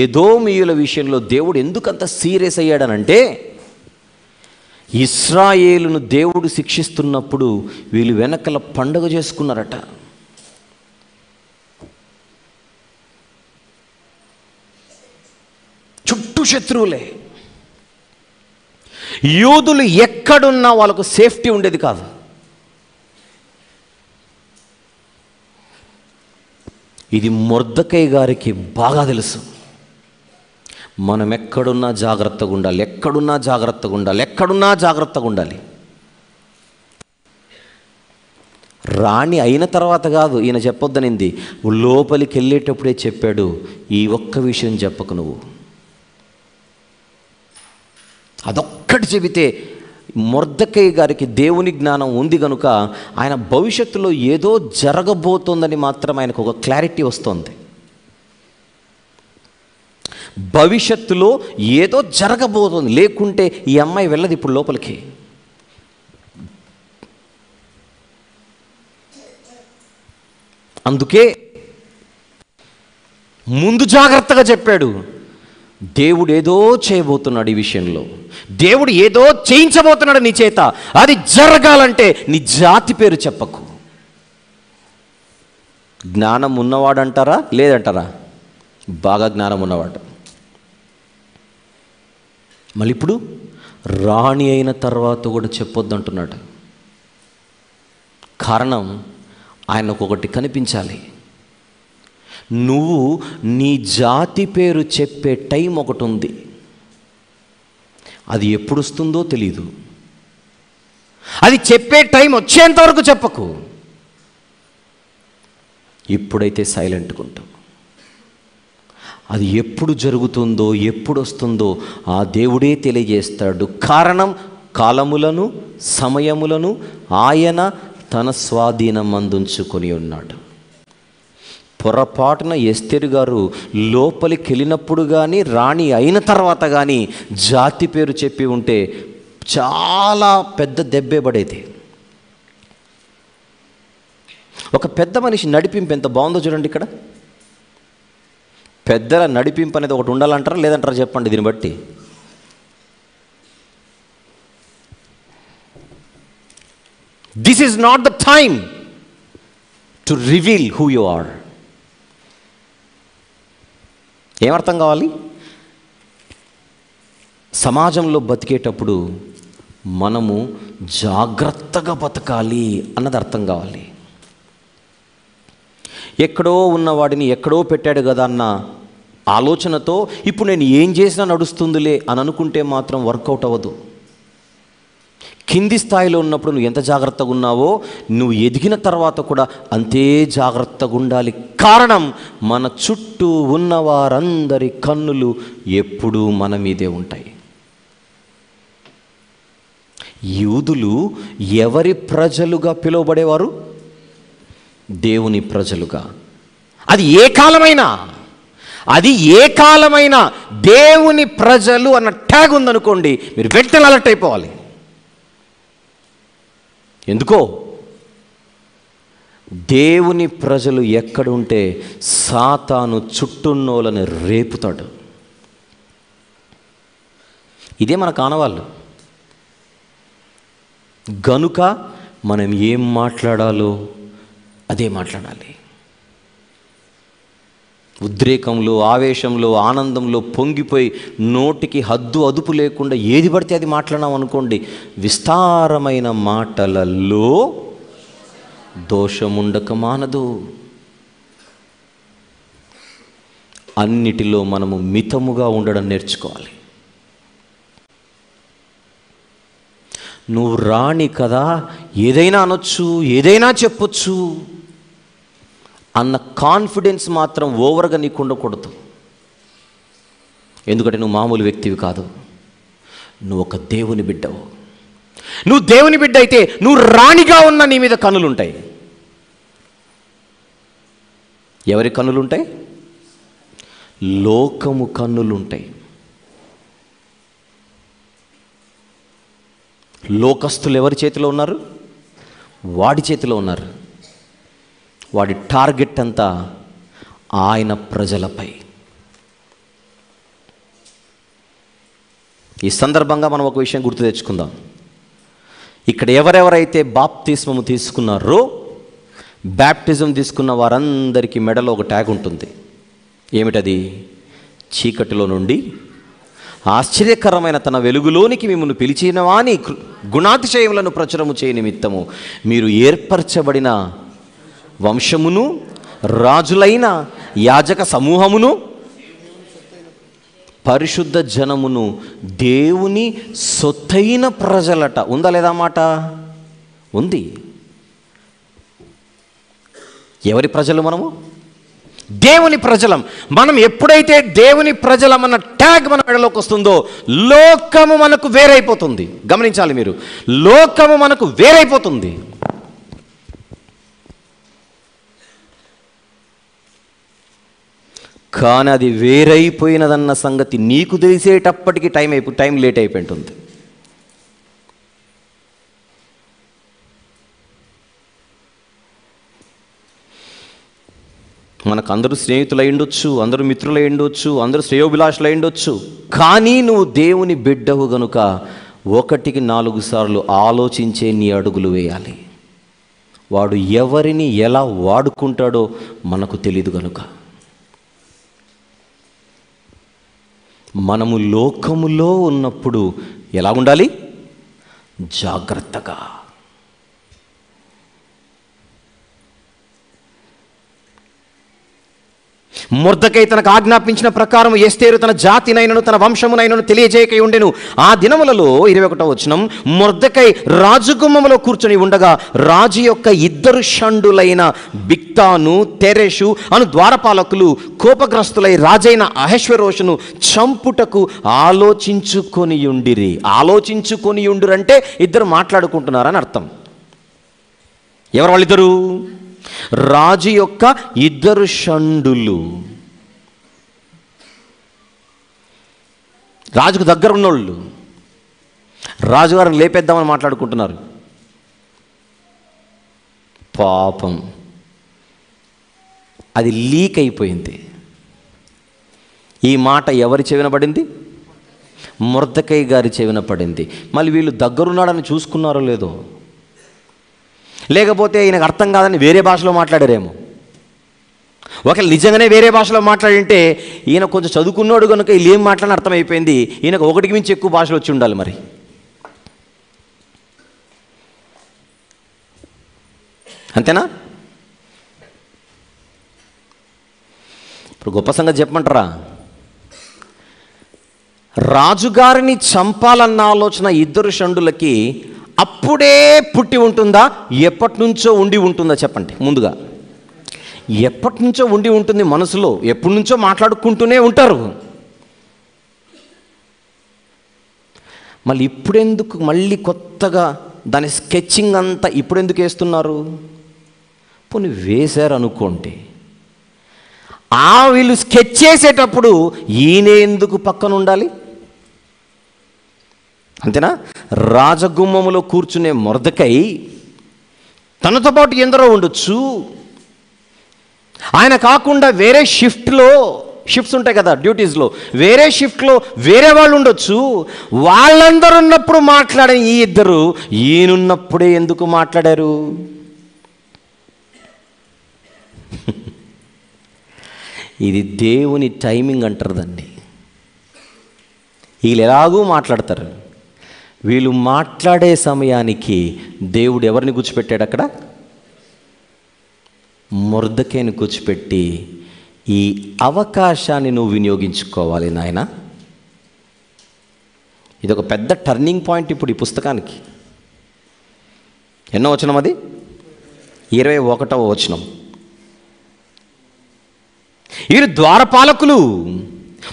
ఎదోమీయుల విషయంలో దేవుడు ఎందుకంత సీరియస్ అయ్యాడనంటే ఇశ్రాయేలును దేవుడు శిక్షిస్తున్నప్పుడు వీళ్ళు వెనకల పండుగ చేసుకున్నారట. చుట్టూ శత్రువులే. యూదులు ఎక్కడున్నా వాళ్ళకు సేఫ్టీ ఉండేది కాదు. ఇది మొర్దెకై గారికి బాగా తెలుసు. మనం ఎక్కడున్నా జాగ్రత్తగా ఉండాలి, ఎక్కడున్నా జాగ్రత్తగా ఉండాలి, ఎక్కడున్నా జాగ్రత్తగా ఉండాలి. రాణి అయిన తర్వాత కాదు ఈయన చెప్పొద్దనింది, లోపలికి వెళ్ళేటప్పుడే చెప్పాడు, ఈ ఒక్క విషయం చెప్పకు నువ్వు. అదొక్కటి చెబితే మొర్దెకై గారికి దేవుని జ్ఞానం ఉంది కనుక ఆయన భవిష్యత్తులో ఏదో జరగబోతోందని మాత్రం ఆయనకు ఒక క్లారిటీ వస్తుంది. భవిష్యత్తులో ఏదో జరగబోతుంది, లేకుంటే ఈ అమ్మాయి వెళ్ళదు ఇప్పుడు లోపలికి. అందుకే ముందు జాగ్రత్తగా చెప్పాడు. దేవుడు ఏదో చేయబోతున్నాడు ఈ విషయంలో, దేవుడు ఏదో చేయించబోతున్నాడు నీ చేత. అది జరగాలంటే నీ జాతి పేరు చెప్పకు. జ్ఞానం ఉన్నవాడు అంటారా లేదంటారా? బాగా జ్ఞానం ఉన్నవాడు. మళ్ళీ ఇప్పుడు రాణి అయిన తర్వాత కూడా చెప్పొద్దు అంటున్నాడు. కారణం ఆయనకు ఒకటి కనిపించాలి. నువ్వు నీ జాతి పేరు చెప్పే టైం ఒకటి ఉంది, అది ఎప్పుడు వస్తుందో తెలీదు. అది చెప్పే టైం వచ్చేంతవరకు చెప్పకు. ఇప్పుడైతే సైలెంట్గా ఉంటావు. అది ఎప్పుడు జరుగుతుందో ఎప్పుడు వస్తుందో ఆ దేవుడే తెలియజేస్తాడు. కారణం కాలములను సమయములను ఆయన తన స్వాధీనం అందించుకొని ఉన్నాడు. పొరపాటున ఎస్తేరు గారు లోపలికి వెళ్ళినప్పుడు కానీ రాణి అయిన తర్వాత కానీ జాతి పేరు చెప్పి ఉంటే చాలా పెద్ద దెబ్బే పడేది. ఒక పెద్ద మనిషి నడిపింపు ఎంత బాగుందో చూడండి. ఇక్కడ పెద్దల నడిపింపు అనేది ఒకటి ఉండాలంటారా లేదంటారా చెప్పండి. దీన్ని బట్టి this is not the time to reveal who you are. ఏమర్థం కావాలి? సమాజంలో బతికేటప్పుడు మనము జాగ్రత్తగా బతకాలి అన్నది అర్థం కావాలి. ఎక్కడో ఉన్నవాడిని ఎక్కడో పెట్టాడు కదా అన్న ఆలోచనతో ఇప్పుడు నేను ఏం చేసినా నడుస్తుందిలే అని అనుకుంటే మాత్రం వర్కౌట్ అవ్వదు. కింది స్థాయిలో ఉన్నప్పుడు నువ్వు ఎంత జాగ్రత్తగా ఉన్నావో నువ్వు ఎదిగిన తర్వాత కూడా అంతే జాగ్రత్తగా ఉండాలి. కారణం, మన చుట్టూ ఉన్న వారందరి కన్నులు ఎప్పుడూ మన మీదే ఉంటాయి. యూదులు ఎవరి ప్రజలుగా పిలువబడేవారు? దేవుని ప్రజలుగా. అది ఏ కాలమైనా దేవుని ప్రజలు అన్న ట్యాగ్ ఉందనుకోండి, మీరు వెంటనే అలర్ట్ అయిపోవాలి. ఎందుకో, దేవుని ప్రజలు ఎక్కడుంటే సాతాను చుట్టూన్నోళ్ళని రేపుతాడు. ఇదే మన కానవాళ్ళు. గనుక మనం ఏం మాట్లాడాలో అదే మాట్లాడాలి. ఉద్రేకంలో, ఆవేశంలో, ఆనందంలో పొంగిపోయి నోటికి హద్దు అదుపు లేకుండా ఏది పడితే అది మాట్లాడాం అనుకోండి, విస్తారమైన మాటలలో దోషముండక మానదు. అన్నిటిలో మనము మితముగా ఉండడం నేర్చుకోవాలి. నువ్వు రాణి కదా, ఏదైనా అనొచ్చు, ఏదైనా చెప్పొచ్చు అన్న కాన్ఫిడెన్స్ మాత్రం ఓవర్గా నీకు ఉండకూడదు. ఎందుకంటే నువ్వు మామూలు వ్యక్తివి కాదు, నువ్వు ఒక దేవుని బిడ్డవు. నువ్వు దేవుని బిడ్డ అయితే నువ్వు రాణిగా ఉన్న నీ మీద కన్నులుంటాయి. ఎవరి కన్నులుంటాయి? లోకము కన్నులుంటాయి. లోకస్తులు ఎవరి చేతిలో ఉన్నారు? వాడి చేతిలో ఉన్నారు. వాడి టార్గెట్ అంతా ఆయన ప్రజలపై. ఈ సందర్భంగా మనం ఒక విషయం గుర్తు తెచ్చుకుందాం. ఇక్కడ ఎవరెవరైతే బాప్తిస్మము తీసుకున్నారో, బ్యాప్టిజం తీసుకున్న వారందరికీ మెడలో ఒక ట్యాగ్ ఉంటుంది. ఏమిటది? చీకటిలో నుండి ఆశ్చర్యకరమైన తన వెలుగులోనికి మిమ్మల్ని పిలిచిన వాని గుణాతిశయములను ప్రచురము చేయ నిమిత్తము మీరు ఏర్పరచబడిన వంశమును, రాజులైన యాజక సమూహమును, పరిశుద్ధ జనమును, దేవుని సొత్తైన ప్రజలట. ఉందా లేదా మాట? ఉంది. ఎవరి ప్రజలు మనము? దేవుని ప్రజలం. మనం ఎప్పుడైతే దేవుని ప్రజలమన్న ట్యాగ్ మన మెడలోకి వస్తుందో లోకము మనకు వేరైపోతుంది. గమనించాలి మీరు, లోకము మనకు వేరైపోతుంది. కానీ అది వేరైపోయినదన్న సంగతి నీకు తెలిసేటప్పటికి టైం లేట్ అయిపోయి ఉంటుంది. మనకు అందరూ స్నేహితులు అయ్యుండొచ్చు, అందరూ మిత్రులు అయ్యుండొచ్చు, అందరూ శ్రేయోభిలాషులు అయ్యుండొచ్చు. కానీ నువ్వు దేవుని బిడ్డవు గనుక 1-4 సార్లు ఆలోచించే నీ అడుగులు వేయాలి. వాడు ఎవరిని ఎలా వాడుకుంటాడో మనకు తెలియదు గనుక. మనము లోకములో ఉన్నప్పుడు ఎలా ఉండాలి? జాగ్రత్తగా. మొర్దెకై తనకు ఆజ్ఞాపించిన ప్రకారం ఎస్తేరు తన జాతినైనను తన వంశమునైనను తెలియజేయకై ఉండెను. ఆ దినములలో 21వ వచనం, మొర్దెకై రాజగుమ్మములో కూర్చొని ఉండగా రాజు యొక్క 2 షండులైన బిక్తాను, తెరెషు అను ద్వారపాలకులు కోపగ్రస్తులై రాజైన అహశ్వేరోషును చంపుటకు ఆలోచించుకొని ఉండిరి. ఆలోచించుకొని ఉండురంటే ఇద్దరు మాట్లాడుకుంటున్నారని అర్థం. ఎవరు వాళ్ళిద్దరు? రాజు యొక్క 2 షండులు. రాజుకు దగ్గర ఉన్నోళ్ళు రాజుగారిని లేపేద్దామని మాట్లాడుకుంటున్నారు. పాపం అది లీక్ అయిపోయింది. ఈ మాట ఎవరి చెవిన పడింది? మొర్దెకై గారి చెవిన పడింది. మళ్ళీ వీళ్ళు దగ్గరున్నాడని చూసుకున్నారో లేదో, లేకపోతే ఈయనకు అర్థం కాదని వేరే భాషలో మాట్లాడారేమో. ఒకవేళ నిజంగానే వేరే భాషలో మాట్లాడింటే ఈయన కొంచెం చదువుకున్నాడు కనుక వీళ్ళు ఏం మాట్లాడిన అర్థమైపోయింది. ఈయనకు ఒకటికి మించి ఎక్కువ భాషలు వచ్చి ఉండాలి మరి. అంతేనా? ఇప్పుడు గొప్ప సంగతి చెప్పమంటారా? రాజుగారిని చంపాలన్న ఆలోచన ఇద్దరు షండులకి అప్పుడే పుట్టి ఉంటుందా, ఎప్పటి నుంచో ఉండి ఉంటుందా? చెప్పండి. ముందుగా ఎప్పటి నుంచో ఉండి ఉంటుంది మనసులో, ఎప్పటి నుంచో మాట్లాడుకుంటూనే ఉంటారు. మళ్ళీ ఇప్పుడెందుకు మళ్ళీ కొత్తగా దాని స్కెచ్చింగ్ అంతా ఇప్పుడెందుకు వేస్తున్నారు? పోనీ వేశారు అనుకోండి, వీళ్ళు స్కెచ్ చేసేటప్పుడు ఈయన ఎందుకు పక్కన ఉండాలి? అంతేనా? రాజగుమ్మములో కూర్చునే మొర్దెకై తనతో పాటు ఎందరో ఉండొచ్చు, ఆయన కాకుండా వేరే షిఫ్ట్స్ ఉంటాయి కదా, డ్యూటీస్లో వేరే షిఫ్ట్లో వేరే వాళ్ళు ఉండొచ్చు. వాళ్ళందరూ ఉన్నప్పుడు మాట్లాడే ఈ ఇద్దరు ఈయనున్నప్పుడే ఎందుకు మాట్లాడారు? ఇది దేవుని టైమింగ్ అంటారు దాన్ని. వీళ్ళు ఎలాగూ మాట్లాడతారు. వీళ్ళు మాట్లాడే సమయానికి దేవుడు ఎవరిని కూర్చోపెట్టాడు అక్కడ? మొర్దెకైని కూర్చోపెట్టి, ఈ అవకాశాన్ని నువ్వు వినియోగించుకోవాలి నాయన. ఇది ఒక పెద్ద టర్నింగ్ పాయింట్ ఇప్పుడు ఈ పుస్తకానికి. ఎన్నో వచనం అది? 21వ వచనం. వీరు ద్వారపాలకులు,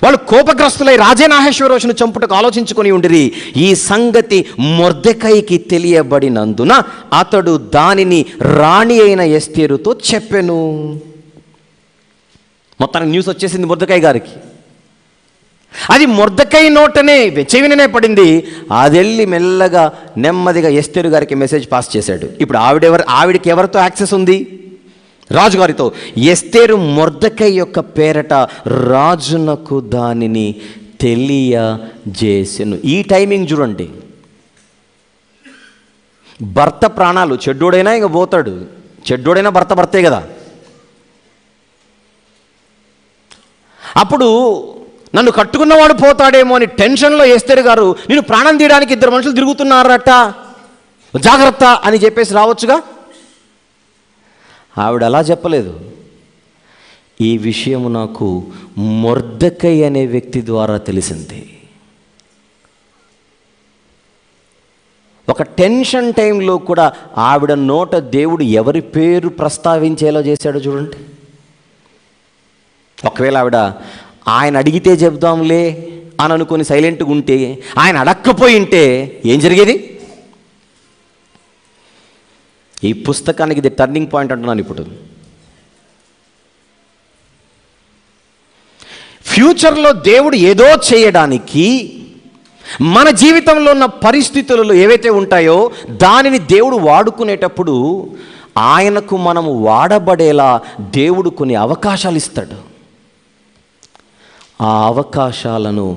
వాళ్ళు కోపగ్రస్తులై రాజైన అహష్వేరోషును చంపుటకు ఆలోచించుకొని ఉండిరి. ఈ సంగతి మొర్దెకైకి తెలియబడినందున అతడు దానిని రాణి అయిన ఎస్తేరుతో చెప్పెను. మొత్తానికి న్యూస్ వచ్చేసింది మొర్దెకై గారికి. అది మొర్దెకై నోటనే చెవిననే పడింది. అది వెళ్ళి మెల్లగా నెమ్మదిగా ఎస్తేరు గారికి మెసేజ్ పాస్ చేశాడు. ఇప్పుడు ఆవిడకి ఎవరితో యాక్సెస్ ఉంది? రాజుగారితో. ఎస్తేరు మొర్దెకై యొక్క పేరట రాజునకు దానిని తెలియజేసెను. ఈ టైమింగ్ చూడండి. భర్త ప్రాణాలు, చెడ్డోడైనా ఇంక పోతాడు, చెడ్డోడైనా భర్తే కదా. అప్పుడు నన్ను కట్టుకున్నవాడు పోతాడేమో అని టెన్షన్లో ఎస్తేరు గారు, నేను ప్రాణం తీయడానికి ఇద్దరు మనుషులు తిరుగుతున్నారట, జాగ్రత్త అని చెప్పేసి రావచ్చుగా. ఆవిడ అలా చెప్పలేదు. ఈ విషయం నాకు మొర్దెకై అనే వ్యక్తి ద్వారా తెలిసింది. ఒక టెన్షన్ టైంలో కూడా ఆవిడ నోట దేవుడు ఎవరి పేరు ప్రస్తావించేలా చేశాడో చూడండి. ఒకవేళ ఆవిడ ఆయన అడిగితే చెప్దాంలే అని అనుకొని సైలెంట్గా ఉంటే, ఆయన అడక్కపోయి ఉంటే ఏం జరిగేది? ఈ పుస్తకానికి ఇది టర్నింగ్ పాయింట్ అంటున్నాను. ఇప్పుడు ఫ్యూచర్లో దేవుడు ఏదో చేయడానికి మన జీవితంలో ఉన్న పరిస్థితులలో ఏవైతే ఉంటాయో దానిని దేవుడు వాడుకునేటప్పుడు ఆయనకు మనము వాడబడేలా దేవుడు కొన్ని అవకాశాలు ఇస్తాడు. ఆ అవకాశాలను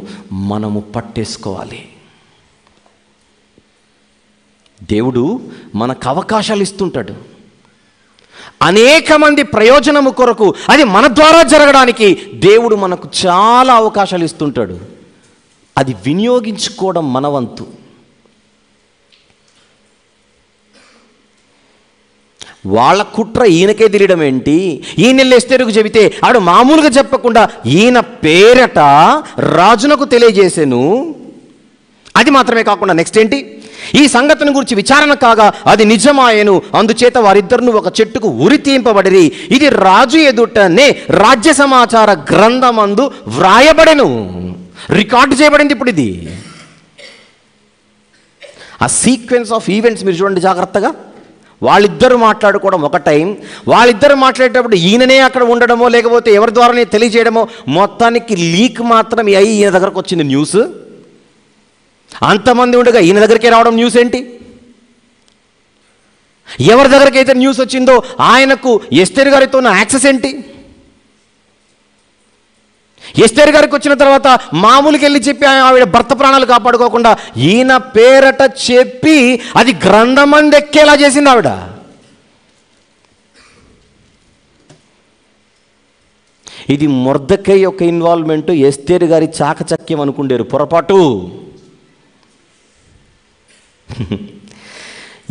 మనము పట్టేసుకోవాలి. దేవుడు మనకు అవకాశాలు ఇస్తుంటాడు. అనేక మంది ప్రయోజనము కొరకు, అది మన ద్వారా జరగడానికి దేవుడు మనకు చాలా అవకాశాలు ఇస్తుంటాడు. అది వినియోగించుకోవడం మన వంతు. వాళ్ళ కుట్ర ఈయనకే తెలియడం ఏంటి? ఈయన ఎస్తేరుకు చెబితే ఆడు మామూలుగా చెప్పకుండా ఈయన పేరట రాజునకు తెలియజేసాను. అది మాత్రమే కాకుండా నెక్స్ట్ ఏంటి? ఈ సంగతిని గురించి విచారణ కాగా అది నిజమాయెను. అందుచేత వారిద్దరును ఒక చెట్టుకు ఉరి తీయింపబడిరి. ఇది రాజు ఎదుటనే రాజ్య సమాచార గ్రంథమందు వ్రాయబడెను, రికార్డు చేయబడింది. ఇప్పుడు ఇది ఆ సీక్వెన్స్ ఆఫ్ ఈవెంట్స్ మీరు చూడండి జాగ్రత్తగా. వాళ్ళిద్దరు మాట్లాడుకోవడం ఒక టైం, వాళ్ళిద్దరు మాట్లాడేటప్పుడు ఈయననే అక్కడ ఉండడమో లేకపోతే ఎవరి ద్వారానే తెలియజేయడమో, మొత్తానికి లీక్ మాత్రం అయ్యి ఈయన దగ్గరకు వచ్చింది న్యూస్. అంతమంది ఉండగా ఈయన దగ్గరికి రావడం న్యూస్ ఏంటి? ఎవరి దగ్గరికి అయితే న్యూస్ వచ్చిందో ఆయనకు ఎస్తేరు గారితో ఉన్న యాక్సెస్ ఏంటి? ఎస్తేరు గారికి వచ్చిన తర్వాత మామూలుకి వెళ్ళి చెప్పి ఆవిడ భర్త ప్రాణాలు కాపాడుకోకుండా ఈయన పేరట చెప్పి అది గ్రంథమంది ఎక్కేలా చేసింది ఆవిడ. ఇది మొర్దెకై యొక్క ఇన్వాల్వ్మెంట్, ఎస్తేరు గారి చాకచక్యం అనుకుండేరు, పొరపాటు.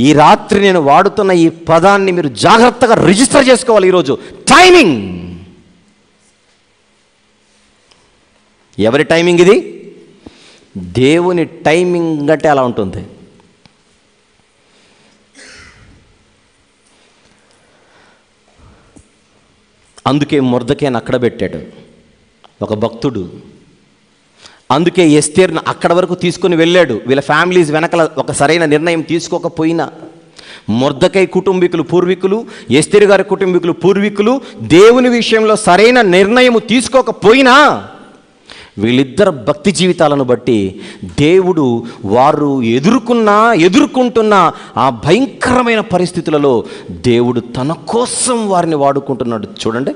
ఈ రాత్రి నేను వాడుతున్న ఈ పదాన్ని మీరు జాగ్రత్తగా రిజిస్టర్ చేసుకోవాలి. ఈరోజు టైమింగ్. ఎవరి టైమింగ్ ఇది? దేవుని టైమింగ్ అంటే అలా ఉంటుంది. అందుకే మొర్దెకైని అక్కడ పెట్టాడు ఒక భక్తుడు. అందుకే ఎస్తేరును అక్కడ వరకు తీసుకొని వెళ్ళాడు. వీళ్ళ ఫ్యామిలీస్ వెనకల ఒక సరైన నిర్ణయం తీసుకోకపోయినా, మొర్దెకై కుటుంబీకులు పూర్వీకులు, ఎస్తేరు గారి కుటుంబీకులు పూర్వీకులు దేవుని విషయంలో సరైన నిర్ణయం తీసుకోకపోయినా, వీళ్ళిద్దరు భక్తి జీవితాలను బట్టి దేవుడు వారు ఎదుర్కొంటున్న ఆ భయంకరమైన పరిస్థితులలో దేవుడు తన కోసం వారిని వాడుకుంటున్నాడు. చూడండి,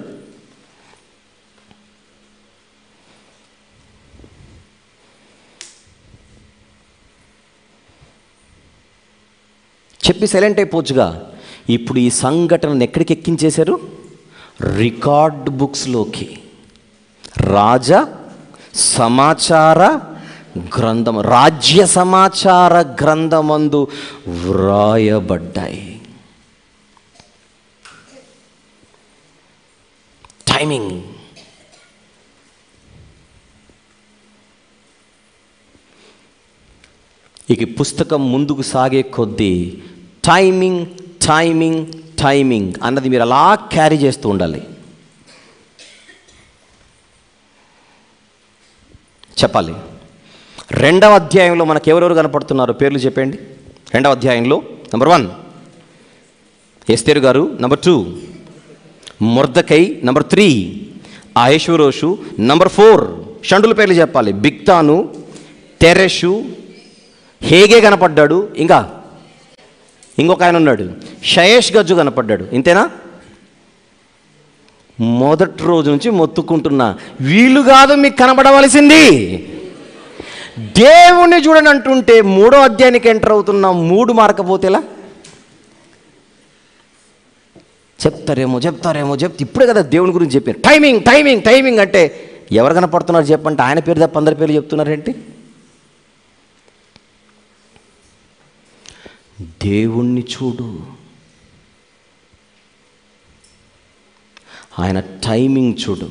చెప్పి సైలెంట్ అయిపోవచ్చుగా. ఇప్పుడు ఈ సంఘటనను ఎక్కడికి ఎక్కించేశారు? రికార్డ్ బుక్స్లోకి. సమాచార గ్రంథం, రాజ్య సమాచార గ్రంథమందు వ్రాయబడ్డాయి. టైమింగ్. ఇక పుస్తకం ముందుకు సాగే కొద్దీ టైమింగ్ టైమింగ్ టైమింగ్ అన్నది మీరు అలా క్యారీ చేస్తూ ఉండాలి. చెప్పాలి. 2వ అధ్యాయంలో మనకు ఎవరెవరు కనపడుతున్నారు? పేర్లు చెప్పండి. 2వ అధ్యాయంలో నంబర్ 1 ఎస్తేరు గారు, నంబర్ 2 మొర్దెకై, నంబర్ 3 అహష్వేరోషు, నంబర్ 4 షండుల పేర్లు చెప్పాలి. బిగ్తాను, తెరెషు, హేగే కనపడ్డాడు. ఇంకొక ఆయన ఉన్నాడు, షయేష్ గజ్జు కనపడ్డాడు. ఇంతేనా? మొదటి రోజు నుంచి మొత్తుకుంటున్నా, వీళ్ళు కాదు మీకు కనబడవలసింది, దేవుణ్ణి చూడని అంటుంటే 3వ అధ్యాయానికి ఎంటర్ అవుతున్నా 3 మార్కపోతేలా? చెప్తారేమో ఇప్పుడే కదా దేవుని గురించి చెప్పారు. టైమింగ్ టైమింగ్ టైమింగ్ అంటే ఎవరు కనపడుతున్నారు చెప్పంటే ఆయన పేరు తప్ప అందరి పేర్లు చెప్తున్నారేంటి? దేవుణ్ణి చూడు, ఆయన టైమింగ్ చూడు.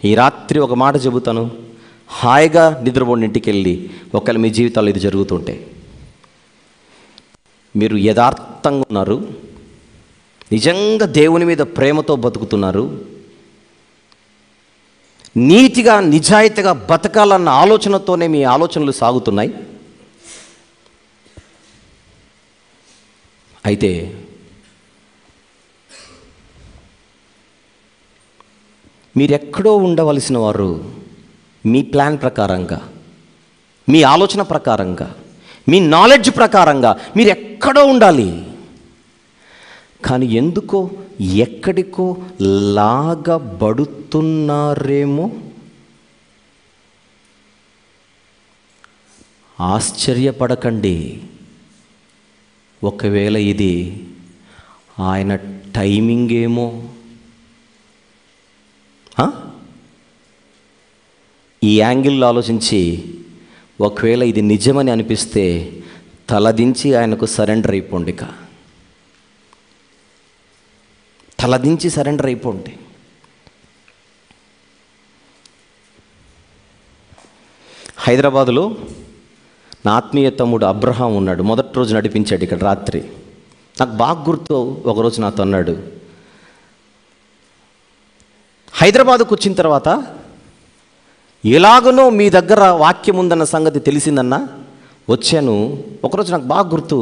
ఈ రాత్రి ఒక మాట చెబుతాను, హాయిగా నిద్రపోండి ఇంటికి వెళ్ళి. ఒకవేళ మీ జీవితాల్లో ఇది జరుగుతుంటే, మీరు యథార్థంగా ఉన్నారు, నిజంగా దేవుని మీద ప్రేమతో బతుకుతున్నారు, నీతిగా నిజాయితీగా బతకాలన్న ఆలోచనతోనే మీ ఆలోచనలు సాగుతున్నాయి. అయితే మీరెక్కడో ఉండవలసిన వారు మీ ప్లాన్ ప్రకారంగా, మీ ఆలోచన ప్రకారంగా, మీ నాలెడ్జ్ ప్రకారంగా మీరు ఎక్కడో ఉండాలి. కానీ ఎందుకో ఎక్కడికో లాగబడుతున్నారేమో. ఆశ్చర్యపడకండి, ఒకవేళ ఇది ఆయన టైమింగ్ ఏమో. ఈ యాంగిల్లో ఆలోచించి ఒకవేళ ఇది నిజమని అనిపిస్తే తలదించి ఆయనకు సరెండర్ అయిపోండి. తలదించి సరెండర్ అయిపోండి. హైదరాబాదులో నా ఆత్మీయ తమ్ముడు అబ్రహాం ఉన్నాడు. మొదటి రోజు నడిపించాడు ఇక్కడ రాత్రి. నాకు బాగా గుర్తు, ఒకరోజు నాతో అన్నాడు, హైదరాబాదుకు వచ్చిన తర్వాత ఎలాగనో మీ దగ్గర వాక్యం ఉందన్న సంగతి తెలిసిందన్నా వచ్చాను. ఒకరోజు నాకు బాగా గుర్తు,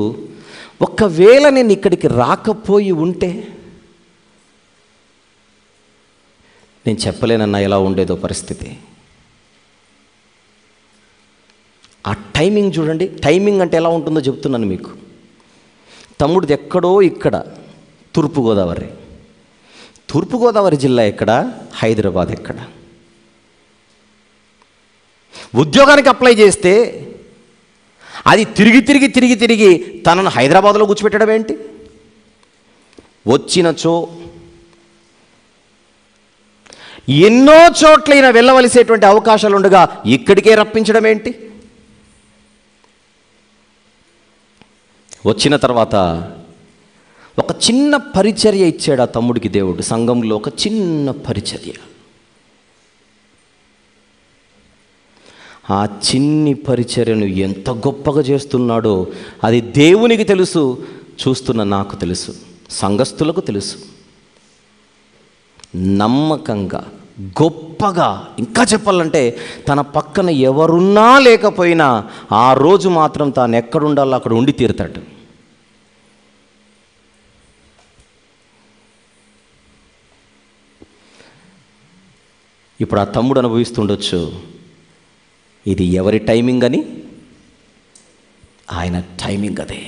ఒకవేళ నేను ఇక్కడికి రాకపోయి ఉంటే నేను చెప్పలేనన్నా ఎలా ఉండేదో పరిస్థితి. ఆ టైమింగ్ చూడండి. టైమింగ్ అంటే ఎలా ఉంటుందో చెప్తున్నాను మీకు. తమ్ముడిది ఎక్కడో ఇక్కడ తూర్పుగోదావరి, తూర్పుగోదావరి జిల్లా ఎక్కడ, హైదరాబాద్ ఎక్కడ? ఉద్యోగానికి అప్లై చేస్తే అది తిరిగి తనను హైదరాబాద్లో కూర్చోబెట్టడం ఏంటి? వచ్చినచో ఎన్నో చోట్లైన వెళ్ళవలసేటువంటి అవకాశాలు ఉండగా ఇక్కడికే రప్పించడం ఏంటి? వచ్చిన తర్వాత ఒక చిన్న పరిచర్య ఇచ్చాడు ఆ తమ్ముడికి దేవుడు, సంఘంలో ఒక చిన్న పరిచర్య. ఆ చిన్ని పరిచర్యను ఎంత గొప్పగా చేస్తున్నాడో అది దేవునికి తెలుసు, చూస్తున్న నాకు తెలుసు, సంఘస్థులకు తెలుసు. నమ్మకంగా, గొప్పగా, ఇంకా చెప్పాలంటే తన పక్కన ఎవరున్నా లేకపోయినా ఆ రోజు మాత్రం తాను ఎక్కడుండాలో అక్కడ ఉండి తీరుతాడు. ఇప్పుడు ఆ తమ్ముడు అనుభవిస్తుండొచ్చు, ఇది ఎవరి టైమింగ్ అని. ఆయన టైమింగ్ అదే,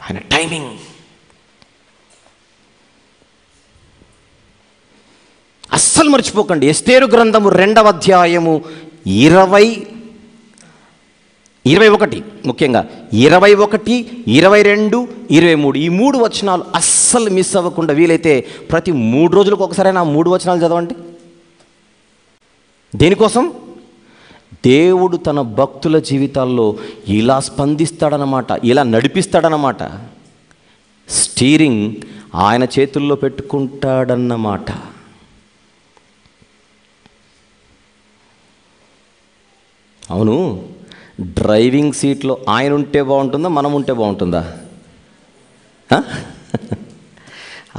ఆయన టైమింగ్. అస్సలు మర్చిపోకండి. ఎస్తేరు గ్రంథము 2వ అధ్యాయము 21, ముఖ్యంగా 21, 22, 23 ఈ 3 వచనాలు అస్సలు మిస్ అవ్వకుండా వీలైతే ప్రతి 3 రోజులకు ఒకసారైనా 3 వచనాలు చదవండి. దేనికోసం? దేవుడు తన భక్తుల జీవితాల్లో ఇలా స్పందిస్తాడనమాట, ఇలా నడిపిస్తాడనమాట. స్టీరింగ్ ఆయన చేతుల్లో పెట్టుకుంటాడన్నమాట. అవును, డ్రైవింగ్ సీట్లో ఆయన ఉంటే బాగుంటుందా, మనం ఉంటే బాగుంటుందా?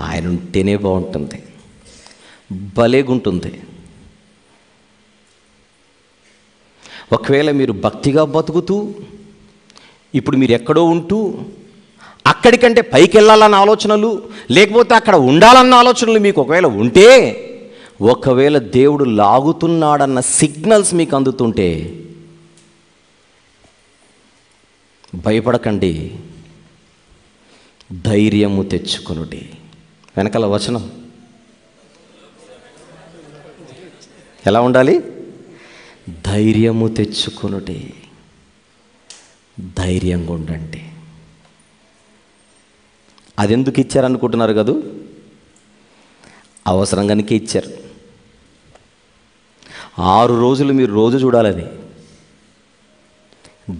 ఆయన ఉంటేనే బాగుంటుంది, భలేగుంటుంది. ఒకవేళ మీరు భక్తిగా బతుకుతూ ఇప్పుడు మీరు ఎక్కడో ఉంటూ అక్కడికంటే పైకి వెళ్ళాలన్న ఆలోచనలు, లేకపోతే అక్కడ ఉండాలన్న ఆలోచనలు మీకు ఒకవేళ ఉంటే, ఒకవేళ దేవుడు లాగుతున్నాడన్న సిగ్నల్స్ మీకు అందుతుంటే భయపడకండి, ధైర్యము తెచ్చుకొనుడి. వెనకాల వచనం ఎలా ఉండాలి? ధైర్యము తెచ్చుకొనుడి, ధైర్యంగా ఉండండి. అదెందుకు ఇచ్చారనుకుంటున్నారు కదూ? అవసరంగానికే ఇచ్చారు. 6 రోజులు మీరు రోజు చూడాలని.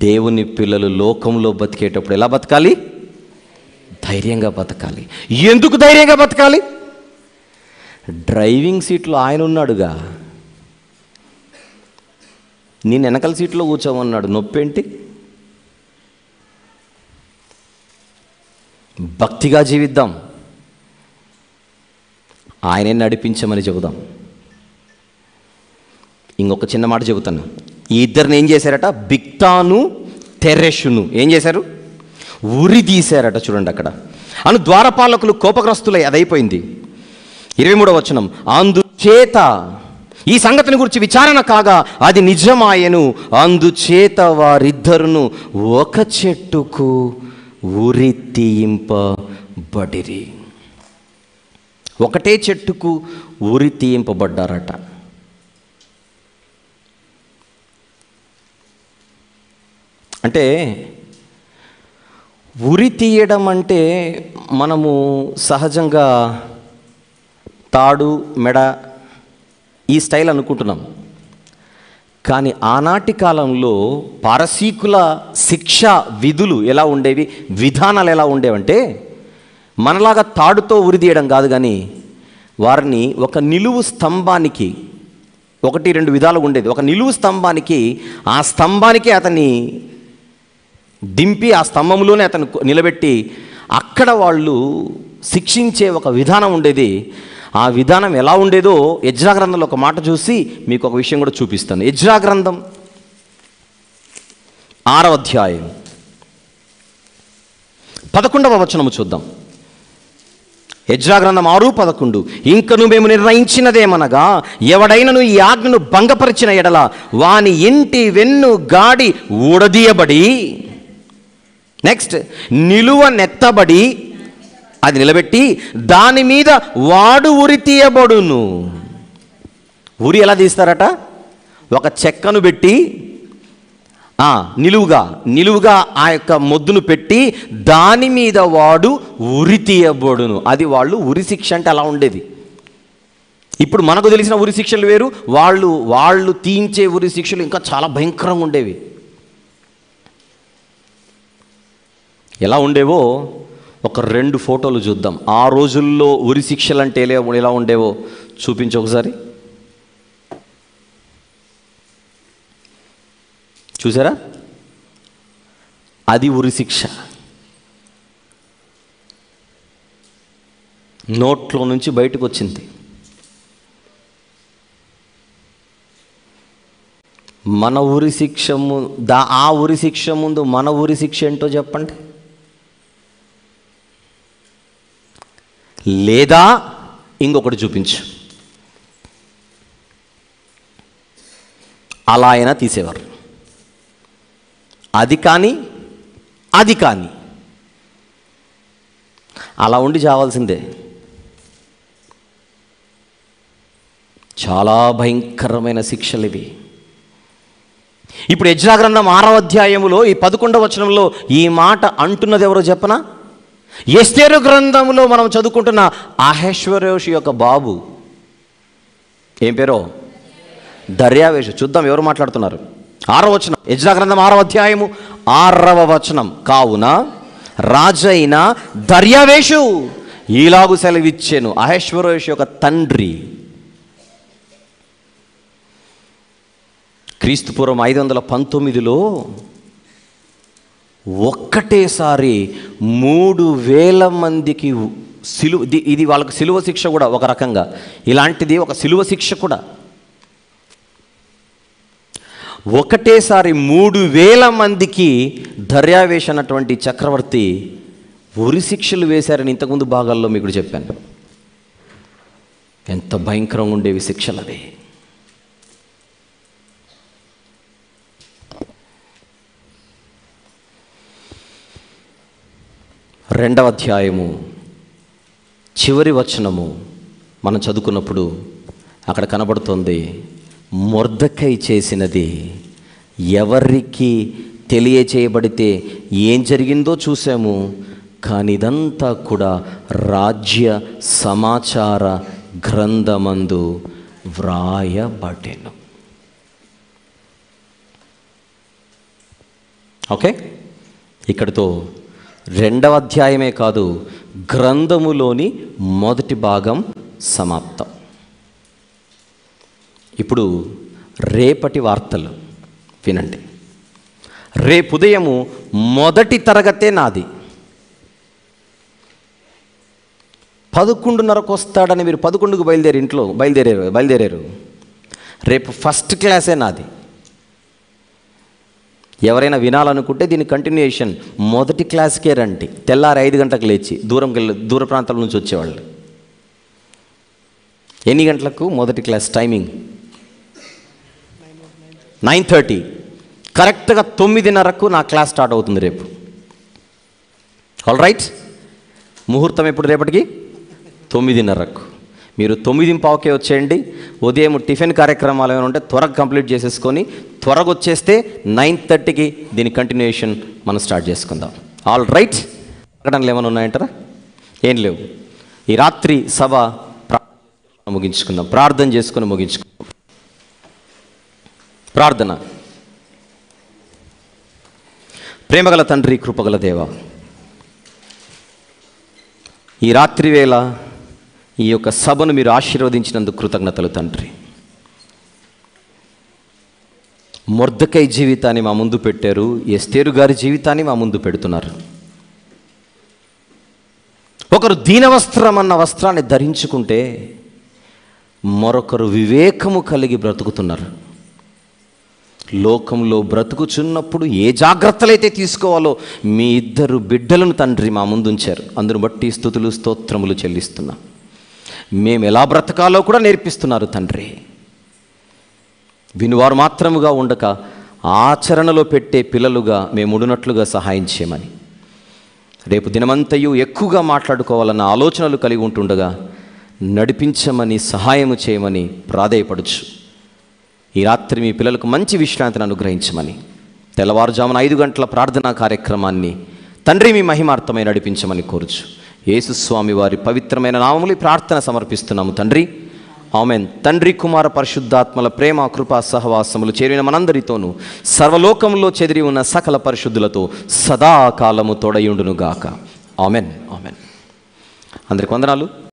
దేవుని పిల్లలు లోకంలో బతికేటప్పుడు ఎలా బతకాలి? ధైర్యంగా బతకాలి. ఎందుకు ధైర్యంగా బతకాలి? డ్రైవింగ్ సీట్లో ఆయన ఉన్నాడుగా, నేను వెనకాల సీట్లో కూర్చోమన్నాడు, నొప్పేంటి? భక్తిగా జీవిద్దాం, ఆయనే నడిపించమని చెబుదాం. ఇంకొక చిన్న మాట చెబుతాను. ఈ ఇద్దరిని ఏం చేశారట? బిక్తాను తెరెషును ఏం చేశారు? ఉరి తీశారట. చూడండి అక్కడ. అను ద్వారపాలకులు కోపగ్రస్తులై, అదైపోయింది. 23వ వచనం, అందుచేత ఈ సంగతిని గురించి విచారణ కాగా అది నిజమాయెను, అందుచేత వారిద్దరును ఒక చెట్టుకు ఉరి తీయింపబడిరి. ఒకటే చెట్టుకు ఉరి తీయింపబడ్డారట. అంటే ఉరి తీయడం అంటే మనము సహజంగా తాడు, మెడ ఈ స్టైల్ అనుకుంటున్నాం. కానీ ఆనాటి కాలంలో పారసీకుల శిక్షా విధులు ఎలా ఉండేవి, విధానాలు ఎలా ఉండేవంటే మనలాగా తాడుతో ఉరి తీయడం కాదు, కానీ వారిని ఒక నిలువు స్తంభానికి, 1-2 విధాలుగా ఉండేది. ఒక నిలువు స్తంభానికి, ఆ స్తంభానికి అతన్ని దింపి ఆ స్తంభంలోనే అతను నిలబెట్టి అక్కడ వాళ్ళు శిక్షించే ఒక విధానం ఉండేది. ఆ విధానం ఎలా ఉండేదో ఎజ్రా గ్రంథంలో ఒక మాట చూసి మీకు ఒక విషయం కూడా చూపిస్తాను. ఎజ్రా గ్రంథం 6వ అధ్యాయం 11వ వచనము చూద్దాం. ఎజ్రా గ్రంథం 6:11, ఇంకను మేము నిర్ణయించినదేమనగా ఎవడైనను ఈ ఆజ్ఞను భంగపరిచిన ఎడల వాని ఇంటి వెన్ను గాడి ఊడదీయబడి, నెక్స్ట్ నిలువ నెత్తబడి అది నిలబెట్టి దాని మీద వాడు ఉరి తీయబడును. ఉరి ఎలా తీస్తారట? ఒక చెక్కను పెట్టి నిలువుగా ఆ యొక్క మొద్దును పెట్టి దాని మీద వాడు ఉరి తీయబడును. అది వాళ్ళు ఉరి శిక్ష అంటే అలా ఉండేది. ఇప్పుడు మనకు తెలిసిన ఉరి శిక్షలు వేరు, వాళ్ళు తీయించే ఉరి శిక్షలు ఇంకా చాలా భయంకరంగా ఉండేవి. ఎలా ఉండేవో ఒక 2 ఫోటోలు చూద్దాం. ఆ రోజుల్లో ఉరి శిక్షలు అంటే ఎలా ఉండేవో చూపించు ఒకసారి. చూసారా? అది ఉరి శిక్ష. నోట్లో నుంచి బయటకు వచ్చింది. మన ఉరి శిక్ష ఆ ఉరి శిక్ష ముందు మన ఉరి శిక్ష ఏంటో చెప్పండి. లేదా ఇంకొకటి చూపించు. అలా అయినా తీసేవారు. అది కానీ అలా ఉండి చావాల్సిందే. చాలా భయంకరమైన శిక్షలు ఇవి. ఇప్పుడు యెజ్రా గ్రంథం 6వ అధ్యాయములో ఈ 11వ వచనంలో ఈ మాట అంటున్నది ఎవరో చెప్పనా? ఎస్తేరు గ్రంథంలో మనం చదువుకుంటున్న అహష్వేరోషు యొక్క బాబు. ఏం పేరో? దర్యావేషు. చూద్దాం ఎవరు మాట్లాడుతున్నారు. 6వ వచనం, యెజ్రా గ్రంథం 6వ అధ్యాయము 6వ వచనం. కావున రాజైన దర్యావేషు ఈలాగు సెలవిచ్చెను. అహష్వేరోషు యొక్క తండ్రి క్రీస్తుపూర్వం 519లో ఒక్కటేసారి 3000 మందికి ఇది వాళ్ళకి సిలువ శిక్ష కూడా ఒక రకంగా. ఇలాంటిది ఒక సిలువ శిక్ష కూడా. ఒకటేసారి 3000 మందికి దర్యావేష్ అన్నటువంటి చక్రవర్తి ఉరి శిక్షలు వేశారని ఇంతకుముందు భాగాల్లో మీకు చెప్పాను. ఎంత భయంకరంగా ఉండేవి శిక్షలు అవి. రెండవ అధ్యాయము చివరి వచనము మనం చదువుకున్నప్పుడు అక్కడ కనబడుతుంది, మొర్దెకై చేసినది ఎవరికి తెలియచేయబడితే ఏం జరిగిందో చూసాము, కానీ ఇదంతా కూడా రాజ్య సమాచార గ్రంథమందు వ్రాయబడెను. ఓకే, ఇక్కడితో 2వ అధ్యాయమే కాదు, గ్రంథములోని మొదటి భాగం సమాప్తం. ఇప్పుడు రేపటి వార్తలు వినండి. రేపు ఉదయము మొదటి తరగతే నాది. 11:30కు వస్తాడని మీరు 11కు బయలుదేరారు. రేపు ఫస్ట్ క్లాసే నాది. ఎవరైనా వినాలనుకుంటే దీని కంటిన్యూయేషన్ మొదటి క్లాస్కే రండి. తెల్లారి 5 గంటలకు లేచి దూర ప్రాంతాల నుంచి వచ్చేవాళ్ళు. ఎన్ని గంటలకు మొదటి క్లాస్ టైమింగ్? 9:30. కరెక్ట్గా 9:30కు నా క్లాస్ స్టార్ట్ అవుతుంది రేపు. All right. ముహూర్తం ఎప్పుడు? రేపటికి 9:30కు. మీరు 9:15కే వచ్చేయండి. ఉదయం టిఫిన్ కార్యక్రమాలు ఏమైనా ఉంటే త్వరగా కంప్లీట్ చేసేసుకొని త్వరగా వచ్చేస్తే 9:30కి దీని కంటిన్యూయేషన్ మనం స్టార్ట్ చేసుకుందాం. All right. ప్రకటనలు ఏమైనా ఉన్నాయంటారా? ఏం లేవు. ఈ రాత్రి సభ ముగించుకుందాం. ప్రార్థన చేసుకుని ముగించుకుందాం. ప్రార్థన. ప్రేమగల తండ్రి, కృపగల దేవ, ఈ రాత్రి వేళ ఈ యొక్క సభను మీరు ఆశీర్వదించినందుకు కృతజ్ఞతలు తండ్రి. మొర్దెకై జీవితాన్ని మా ముందు పెట్టారు, ఎస్తేరు గారి జీవితాన్ని మా ముందు పెడుతున్నారు. ఒకరు దీనవస్త్రం అన్న వస్త్రాన్ని ధరించుకుంటే మరొకరు వివేకము కలిగి బ్రతుకుతున్నారు. లోకంలో బ్రతుకుచున్నప్పుడు ఏ జాగ్రత్తలైతే తీసుకోవాలో మీ 2 బిడ్డలను తండ్రి మా ముందుంచారు. అందును బట్టి స్తుతులు స్తోత్రములు చెల్లిస్తున్నాం. మేము ఎలా బ్రతకాలో కూడా నేర్పిస్తున్నారు తండ్రి. వినువారు మాత్రముగా ఉండక ఆచరణలో పెట్టే పిల్లలుగా మేము ఉండునట్లుగా సహాయం చేయమని రేపు దినమంతయు ఎక్కువగా మాట్లాడుకోవాలన్న ఆలోచనలు కలిగి ఉంటుండగా నడిపించమని, సహాయము చేయమని ప్రాధేయపడచ్చు. ఈ రాత్రి మీ పిల్లలకు మంచి విశ్రాంతిని అనుగ్రహించమని, తెల్లవారుజామున 5 గంటల ప్రార్థనా కార్యక్రమాన్ని తండ్రి మీ మహిమార్థమై నడిపించమని కోరుచు. యేసుస్వామి వారి పవిత్రమైన నామములు ప్రార్థన సమర్పిస్తున్నాము తండ్రి, ఆమెన్. తండ్రి, కుమార, పరిశుద్ధాత్మల ప్రేమ, కృపా, సహవాసములు చేరిన మనందరితోనూ సర్వలోకంలో చెదిరి ఉన్న సకల పరిశుద్ధులతో సదాకాలము తోడయుండునుగాక. Amen, amen. అందరికి వందనాలు.